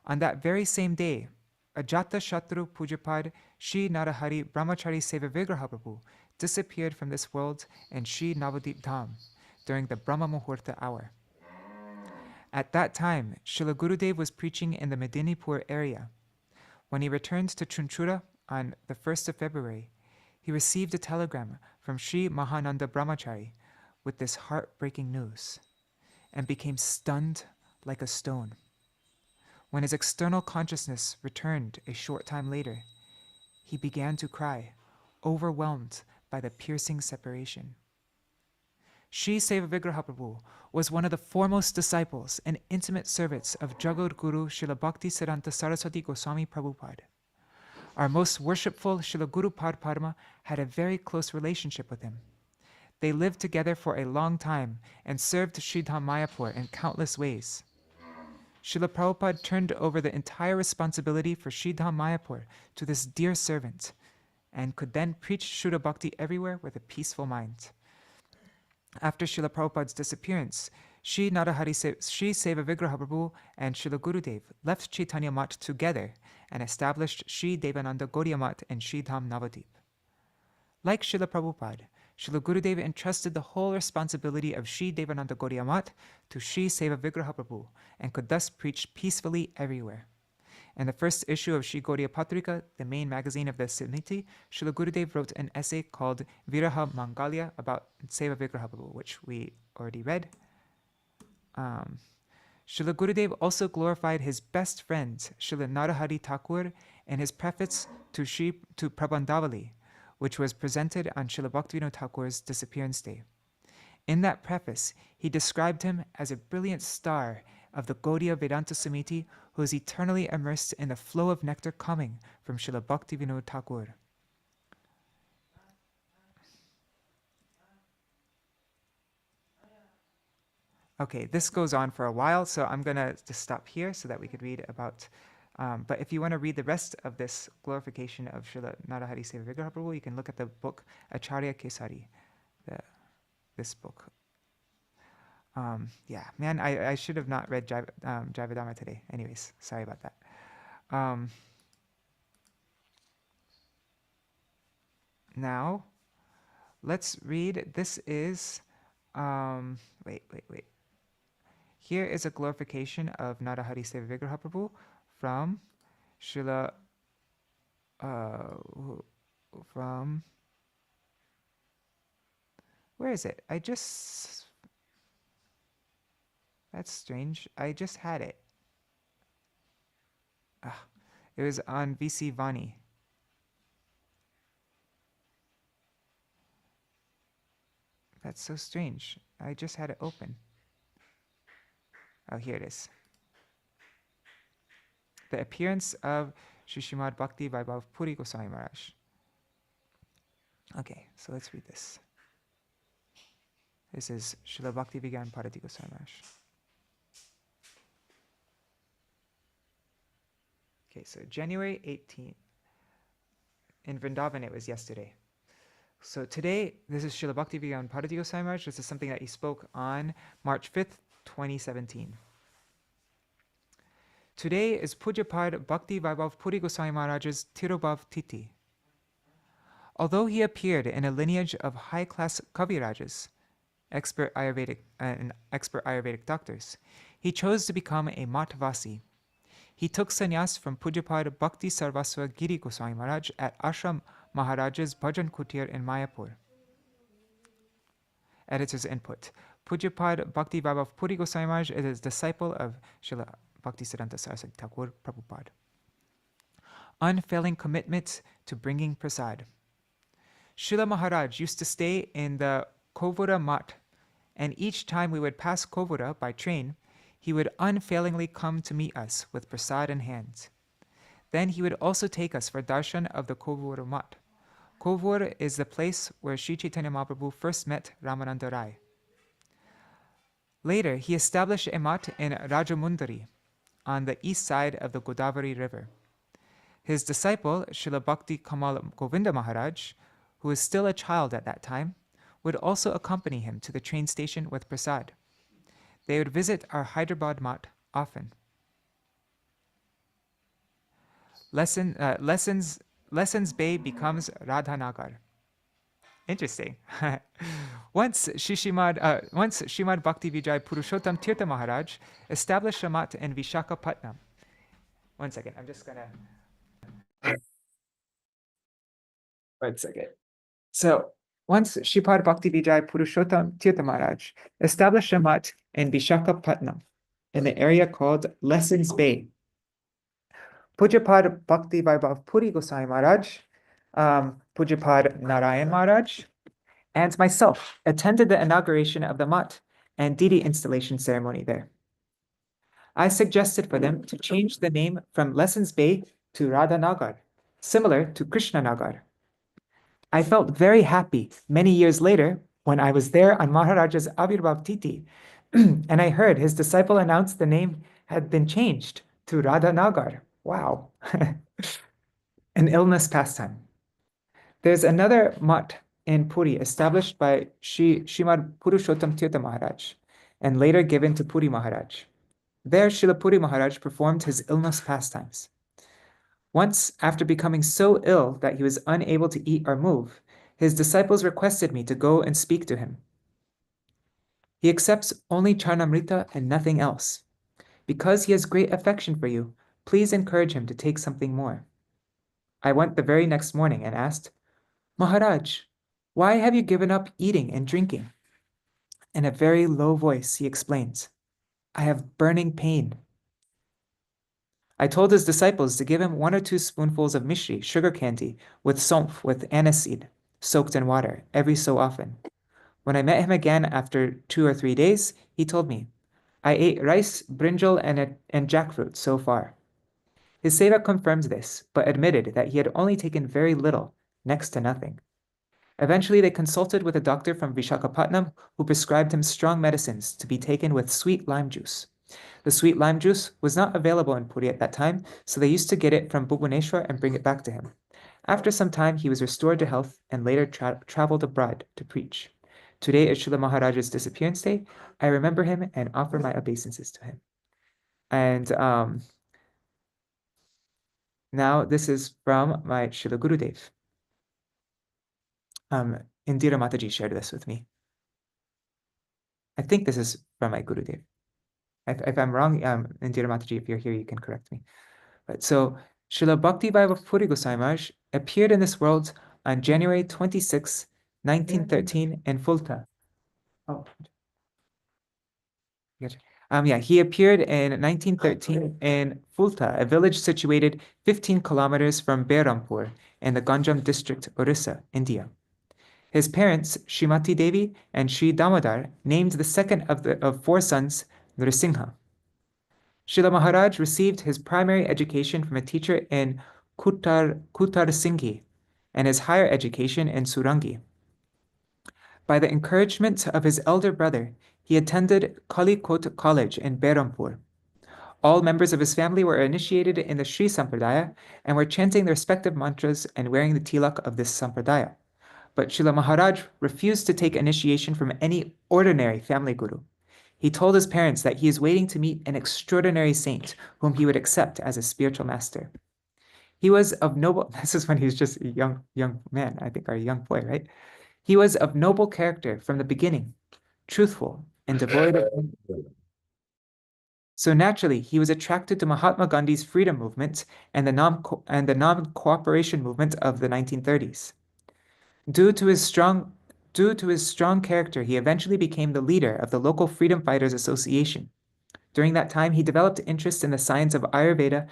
On that very same day, Ajata Shatru Pujapad Shri Narahari Brahmachari Sevā-vigraha Prabhu disappeared from this world in Shri Navadip Dham during the Brahma Muhurta hour. At that time, Srila Gurudev was preaching in the Medinipur area. When he returned to Chunchura on the 1st of February, he received a telegram from Sri Mahananda Brahmachari with this heartbreaking news and became stunned like a stone. When his external consciousness returned a short time later, he began to cry, overwhelmed by the piercing separation. Shri Sevā-vigraha Prabhu was one of the foremost disciples and intimate servants of Jagat Guru Srila Bhakti Siddhanta Saraswati Goswami Prabhupada. Our most worshipful Srila Guru Padma had a very close relationship with him. They lived together for a long time and served Sri Dham Mayapur in countless ways. Srila Prabhupada turned over the entire responsibility for Sri Dham Mayapur to this dear servant and could then preach Shuddha Bhakti everywhere with a peaceful mind. After Srila Prabhupada's disappearance, Sri Sevā-vigraha Prabhu and Srila Gurudev left Chaitanya Math together and established Sri Devananda Gaudiya Math in Sri Dham Navadip. Like Srila Prabhupada, Srila Gurudev entrusted the whole responsibility of Sri Devananda Gaudiya Math to Sri Sevā-vigraha Prabhu and could thus preach peacefully everywhere. In the first issue of Sri Gaudiya Patrika, the main magazine of the Samiti, Srila Gurudev wrote an essay called Viraha Mangalya about Sevā-vigraha Prabhu, which we already read. Srila Gurudev also glorified his best friend, Srila Narahari Thakur, in his preface to Prabandhavali, which was presented on Srila Bhaktivinoda Thakur's disappearance day. In that preface, he described him as a brilliant star of the Gaudiya Vedanta Samiti who is eternally immersed in the flow of nectar coming from Srila Bhaktivinoda Thakur. Okay, this goes on for a while, so I'm going to just stop here so that we could read about. But if you want to read the rest of this glorification of Srila Narahari Sevā-vigraha Prabhu, you can look at the book Acharya Kesari, this book. Yeah, man, I should have not read Jaiva-dharma today. Anyways, sorry about that. Now, let's read. This is, wait. Here is a glorification of Narahari Sevā-vigraha Prabhu from Srila, where is it? That's strange. I just had it. It was on VC Vani. That's so strange. I just had it open. Oh, here it is. The appearance of Sri Srimad Bhakti Vaibhava Purī Goswami Maharaj. Okay, so let's read this. This is Srila Bhakti Vigyan Bharati Goswami Maharaj. Okay, so January 18th. In Vrindavan, it was yesterday. So today, this is Srila Bhakti-Vigraha Parvati Goswami Maharaj. This is something that he spoke on March 5th, 2017. Today is Pujapad Bhakti Vaibhava Purī Goswami Maharaj's Tirobhav Titi. Although he appeared in a lineage of high-class Kavirajas, expert Ayurvedic doctors, he chose to become a Matvasi. He took sannyas from Pujapad Bhakti Sarvasva Giri Goswami Maharaj at Ashram Mahāraja's Bhajan Kutir in Mayapur. Editor's input. Pujapad Bhakti Vaibhava Purī Goswami Maharaj is a disciple of Srila Bhaktisiddhanta Saraswati Thakur Prabhupada. Unfailing commitment to bringing prasad. Srila Maharaj used to stay in the Kovura Mat, and each time we would pass Kovura by train, he would unfailingly come to meet us with prasad in hand. Then he would also take us for darshan of the Kovura Mat. Kovur is the place where Sri Chaitanya Mahaprabhu first met Ramananda Rai. Later, he established a mat in Rajamundari, on the east side of the Godavari River. His disciple, Srila Bhakti Kamal Govinda Maharaj, who was still a child at that time, would also accompany him to the train station with prasad. They would visit our Hyderabad mat often. Lessons Bay becomes Radhanagar. Interesting. Once Srimad Bhakti Vijay Purushottam Tirtha Maharaj established a mat in Vishakhapatnam. One second, I'm just gonna. 1 second. So once Srimad Bhakti Vijay Purushottam Tirtha Maharaj established a mat in Vishakhapatnam, in the area called Lessons Bay. Pujapad Bhakti Vaibhava Purī Goswami Maharaj, Pujapad Narayan Maharaj, and myself attended the inauguration of the mat and deity installation ceremony there. I suggested for them to change the name from Lessons Bay to Radhanagar, similar to Krishna Nagar. I felt very happy many years later when I was there on Mahāraja's Avirbhav Titi, and I heard his disciple announce the name had been changed to Radhanagar. Wow. An illness pastime. There's another mat in Puri established by Srimad Purushottam Tirtha Maharaj and later given to Puri Maharaj. There, Srila Puri Maharaj performed his illness pastimes. Once, after becoming so ill that he was unable to eat or move, his disciples requested me to go and speak to him. He accepts only Charnamrita and nothing else. Because he has great affection for you, please encourage him to take something more. I went the very next morning and asked, Maharaj, why have you given up eating and drinking? In a very low voice, he explains, I have burning pain. I told his disciples to give him 1 or 2 spoonfuls of mishri, sugar candy, with somph, with aniseed, soaked in water, every so often. When I met him again after 2 or 3 days, he told me, I ate rice, brinjal, and jackfruit so far. His seva confirmed this, but admitted that he had only taken very little, next to nothing. Eventually, they consulted with a doctor from Vishakhapatnam who prescribed him strong medicines to be taken with sweet lime juice. The sweet lime juice was not available in Puri at that time, so they used to get it from Bhubaneswar and bring it back to him. After some time, he was restored to health and later traveled abroad to preach. Today is Srila Mahārāja's disappearance day. I remember him and offer my obeisances to him. And now this is from my Srila Gurudev. Indira Mataji shared this with me. I think this is from my Gurudev. If I'm wrong, Indira Mataji, if you're here, you can correct me. But so, Srila Bhakti Vaibhava Purī Goswami Maharaj appeared in this world on January 26, 1913 in Fulta. Oh. He appeared in 1913 in Fulta, a village situated 15 kilometers from Behrampur in the Ganjam district, Orissa, India. His parents, Srimati Devi and Sri Damodar, named the second of 4 sons, Nrsimha. Srila Maharaj received his primary education from a teacher in Kutar Singhi and his higher education in Surangi. By the encouragement of his elder brother, he attended Kalikot College in Behrampur. All members of his family were initiated in the Sri Sampradaya and were chanting their respective mantras and wearing the tilak of this Sampradaya. But Srila Maharaj refused to take initiation from any ordinary family guru. He told his parents that he is waiting to meet an extraordinary saint whom he would accept as a spiritual master. He was of noble, this is when he was just a young man, I think, or a young boy, right? He was of noble character from the beginning, truthful and devoid of anger. So naturally, he was attracted to Mahatma Gandhi's freedom movement and the non-cooperation movement of the 1930s. Due to his strong character, he eventually became the leader of the local Freedom Fighters Association. During that time, he developed interest in the science of Ayurveda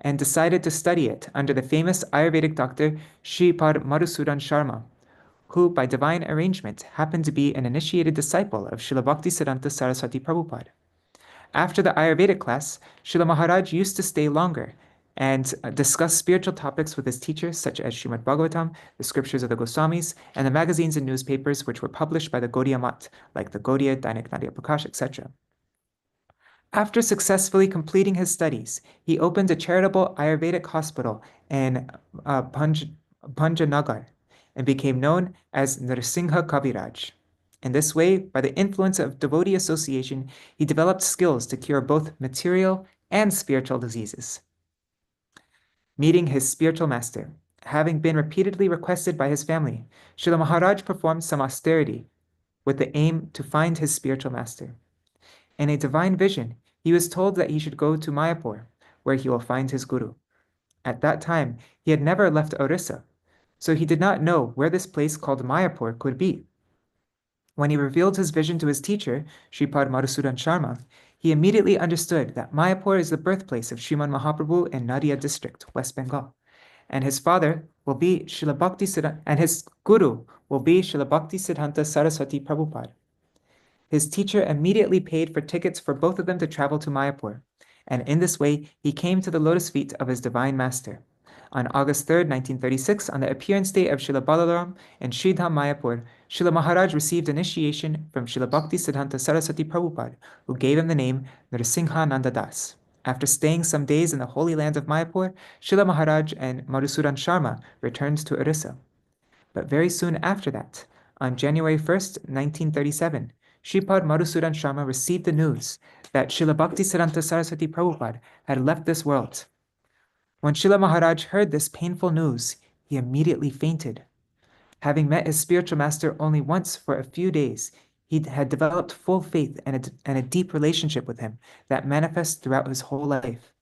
and decided to study it under the famous Ayurvedic doctor Shripad Madhusudan Sharma, who, by divine arrangement, happened to be an initiated disciple of Srila Bhaktisiddhanta Saraswati Prabhupada. After the Ayurvedic class, Srila Maharaj used to stay longer and discuss spiritual topics with his teachers, such as Srimad Bhagavatam, the scriptures of the Gosvāmīs, and the magazines and newspapers which were published by the Gaudiya Math, like the Gaudiya, Dainik Nadia Prakash, etc. After successfully completing his studies, he opened a charitable Ayurvedic hospital in Bhanjanagar and became known as Narsingha Kaviraj. In this way, by the influence of devotee association, he developed skills to cure both material and spiritual diseases. Meeting his spiritual master, having been repeatedly requested by his family, Srila Maharaj performed some austerity with the aim to find his spiritual master. In a divine vision, he was told that he should go to Mayapur, where he will find his guru. At that time, he had never left Orissa, so he did not know where this place called Mayapur could be. When he revealed his vision to his teacher, Shripad Madhusudan Sharma, he immediately understood that Mayapur is the birthplace of Sriman Mahaprabhu in Nadia district, West Bengal, and his father will be Srila Bhaktisiddhanta, and his guru will be Srila Bhaktisiddhanta Saraswati Prabhupada. His teacher immediately paid for tickets for both of them to travel to Mayapur, and in this way he came to the lotus feet of his divine master. On August 3rd, 1936, on the appearance day of Srila Balaram in Sridham Mayapur, Srila Maharaj received initiation from Srila Bhaktisiddhanta Saraswati Prabhupada, who gave him the name Narsinghananda Das. After staying some days in the holy land of Mayapur, Srila Maharaj and Madhusudan Sharma returned to Orissa. But very soon after that, on January 1st, 1937, Shripad Madhusudan Sharma received the news that Srila Bhaktisiddhanta Saraswati Prabhupada had left this world. When Srila Maharaj heard this painful news, he immediately fainted. Having met his spiritual master only once for a few days, he had developed full faith and a deep relationship with him that manifests throughout his whole life.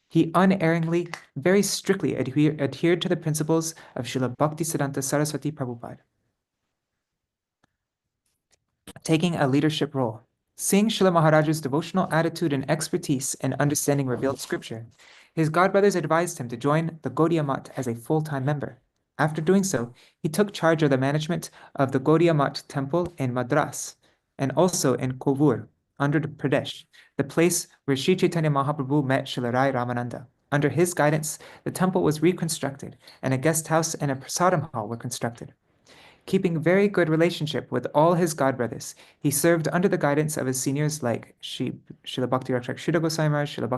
He unerringly, very strictly adhered to the principles of Srila Bhaktisiddhanta Saraswati Prabhupada. Taking a leadership role. Seeing Srila Maharaj's devotional attitude and expertise in understanding revealed scripture, his godbrothers advised him to join the Gaudiya Math as a full-time member. After doing so, he took charge of the management of the Gaudiya Math temple in Madras and also in Kovur, Andhra Pradesh, the place where Sri Chaitanya Mahaprabhu met Srila Rai Ramananda. Under his guidance, the temple was reconstructed and a guest house and a prasadam hall were constructed. Keeping very good relationship with all his godbrothers, he served under the guidance of his seniors like Srila Bhakti Rakshak Sridhar Goswami Maharaj, Srila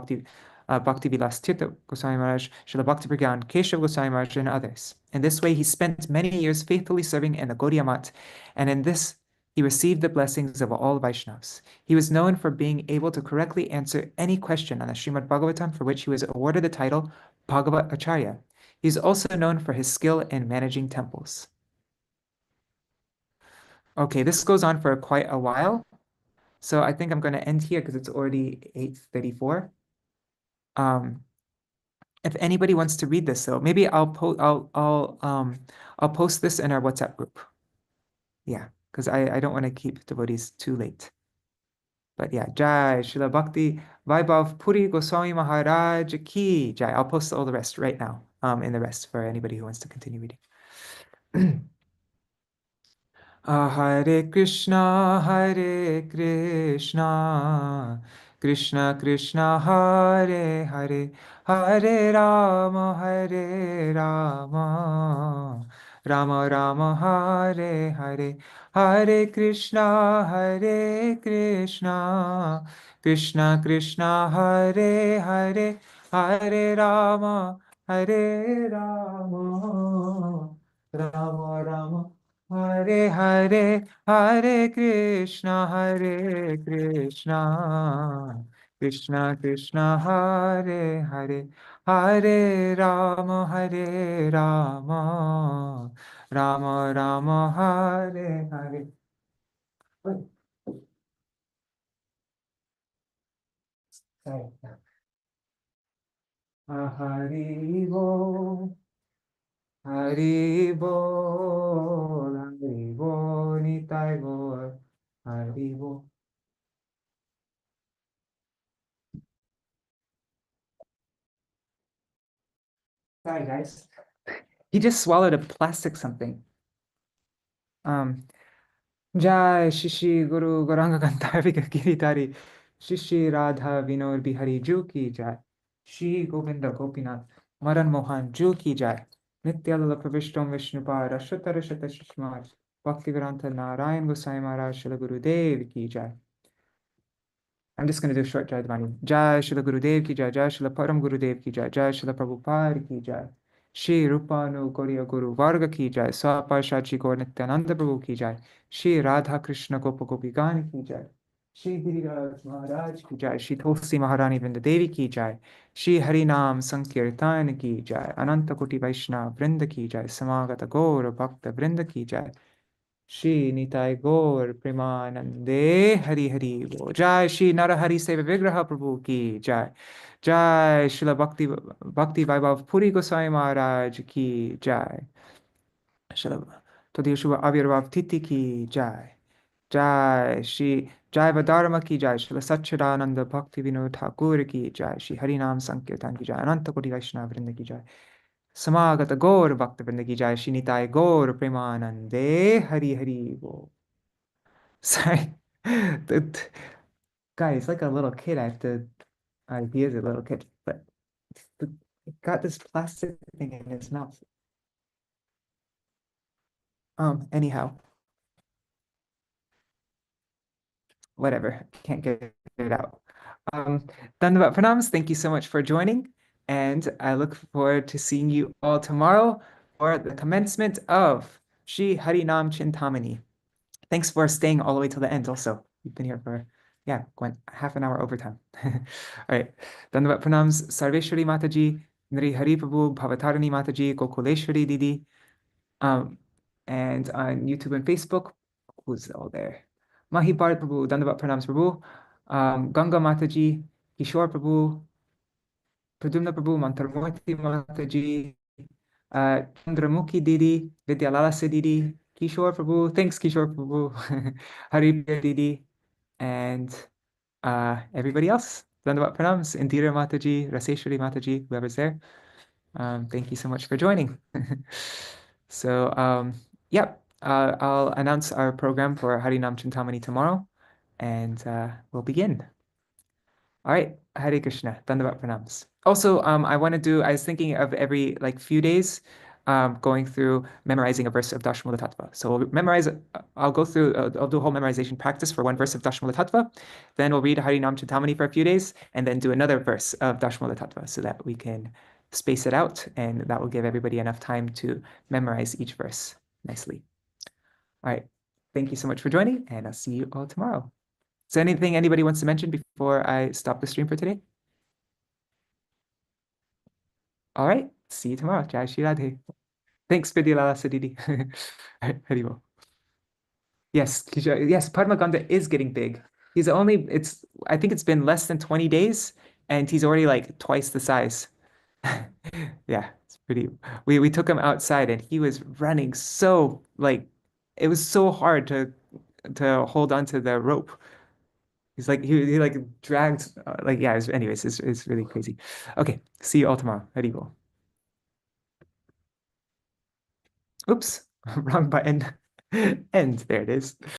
Bhakti Vilas Tirtha Goswami Maharaj, Srila Bhakti Pragyan Keshav Goswami Maharaj, and others. In this way, he spent many years faithfully serving in the Gaudiya Math, and in this, he received the blessings of all Vaishnavas. He was known for being able to correctly answer any question on the Srimad Bhagavatam, for which he was awarded the title Bhagavat Acharya. He is also known for his skill in managing temples. Okay, this goes on for quite a while, so I think I'm going to end here because it's already 8:34. If anybody wants to read this, though, maybe I'll post this in our WhatsApp group. Yeah, because I don't want to keep devotees too late. But yeah, Jai Srila Bhakti Vaibhava Purī Goswami Mahārāja ki Jai. I'll post all the rest right now. In the rest for anybody who wants to continue reading. Hare Krishna, Krishna Krishna, Hare Hare, Hare Rama, Rama Rama Hare Hare, Hare Krishna, Krishna Krishna Hare Hare, Hare Rama, Hare Rama, Rama Rama Hare Hare, Hare Krishna, Krishna Krishna Hare Hare, Hare Rama, Rama Rama Hare Hare. Wait, sorry. Hari Bo, Hari Bo, Hari Bo, Nitai Bo, Hari Bo. Sorry, guys. He just swallowed a plastic something. Jai Shishi Guru Gauranga Gandharvika Giridhari Shishi Radha Vinod Bihari Ju ki Jai Shri Govinda Gopinath Madan Mohan Ju ki Jai Nityalala Pravishtam Vishnupara Shatara Shata Shishmat Bhaktivedanta Narayan Gosai Maharaj Shila Guru Dev ki Jai. I'm just going to do a short Jai-dharma. Jai Shila Gurudev ki Jai, Jai Shila Param Gurudev ki Jai, Jai Shila Prabhupada ki Jai, Shri Rupanu Gauriya Guru Varga ki Jai, Swaparshad Gaur Nityananda Prabhu ki Jai, Shri Radha Krishna Gopa Gopigan ki Jai, Shri Giriraj Maharaj ki Jai, Shri Tulsi Maharani Vrinda Devi ki Jai, Shri Harinam Sankirtan ki Jai, Ananta Koti Vaishnava Vrinda ki Jai, Samagata Gaur Bhakta Vrinda ki Jai, Shri Nitai Gaur Premanande Hari Hari Bol. Jai Shri Narahari Sevā-vigraha Prabhu ki Jai. Jai Srila Bhakti Vaibhava Purī Gosvāmī Mahārāja ki Jai. Srila Tadīya Shubha Avirvav Titi ki Jai. Jai Shri Jaiva-dharma ki Jai. Srila Satchidananda Bhakti Vinod Thakur ki Jai. Shri Harinam Sankirtan ki Jai. Ananta Koti Vaishnava Vrinda ki Jai. Samagata Gaur Bhakta Vrinda ki Jai. Shri Nitai Gaur Premanande Hari Hari Bol. Sorry. Guy, he's like a little kid. I have to, he is a little kid, but he got this plastic thing in his mouth. Anyhow, whatever. Can't get it out. Dandavat Pranams, thank you so much for joining. And I look forward to seeing you all tomorrow for the commencement of Shri Harinam Chintamani. Thanks for staying all the way till the end also. You've been here for, yeah, went half an hour overtime. All right. Dandavat Pranams, Sarveshwari Mataji, Narahari Prabhu, Bhavatarani Mataji, Gokuleshwari Didi. And on YouTube and Facebook, who's all there? Mahi Bharat Prabhu, Dandavat Pranams Prabhu, Ganga Mataji, Kishore Prabhu, Pradumna Prabhu, Mantarmurti Mataji, Chandramukhi Didi, Vidyalasa Didi, Kishore Prabhu, thanks Kishore Prabhu, Hari Didi, and everybody else. Dandavat Pranams, Indira Mataji, Raseshwari Mataji, whoever's there. Thank you so much for joining. So, yep, I'll announce our program for Harinam Chintamani tomorrow, and we'll begin. All right, Hare Krishna, Dandavat Pranams. Also, I was thinking of every few days, going through memorizing a verse of Daśa-mūla-śikṣā. So we'll memorize, I'll do a whole memorization practice for one verse of Daśa-mūla-śikṣā. Then we'll read Harinam Chintamani for a few days, and then do another verse of Daśa-mūla-śikṣā so that we can space it out, and that will give everybody enough time to memorize each verse nicely. All right, thank you so much for joining, and I'll see you all tomorrow. Is there anything anybody wants to mention before I stop the stream for today? All right, see you tomorrow. Jai Shri Radhe. Thanks, Vidyalala Sadidi. Haribol. Yes, yes, Padmaganda is getting big. I think it's been less than 20 days, and he's already like twice the size. Yeah, it's pretty. We took him outside, and he was running so it was so hard to hold onto the rope. He's like he dragged yeah. Anyways, it's really crazy. Okay, see you all tomorrow. Haribol. Oops, wrong button. End. There it is.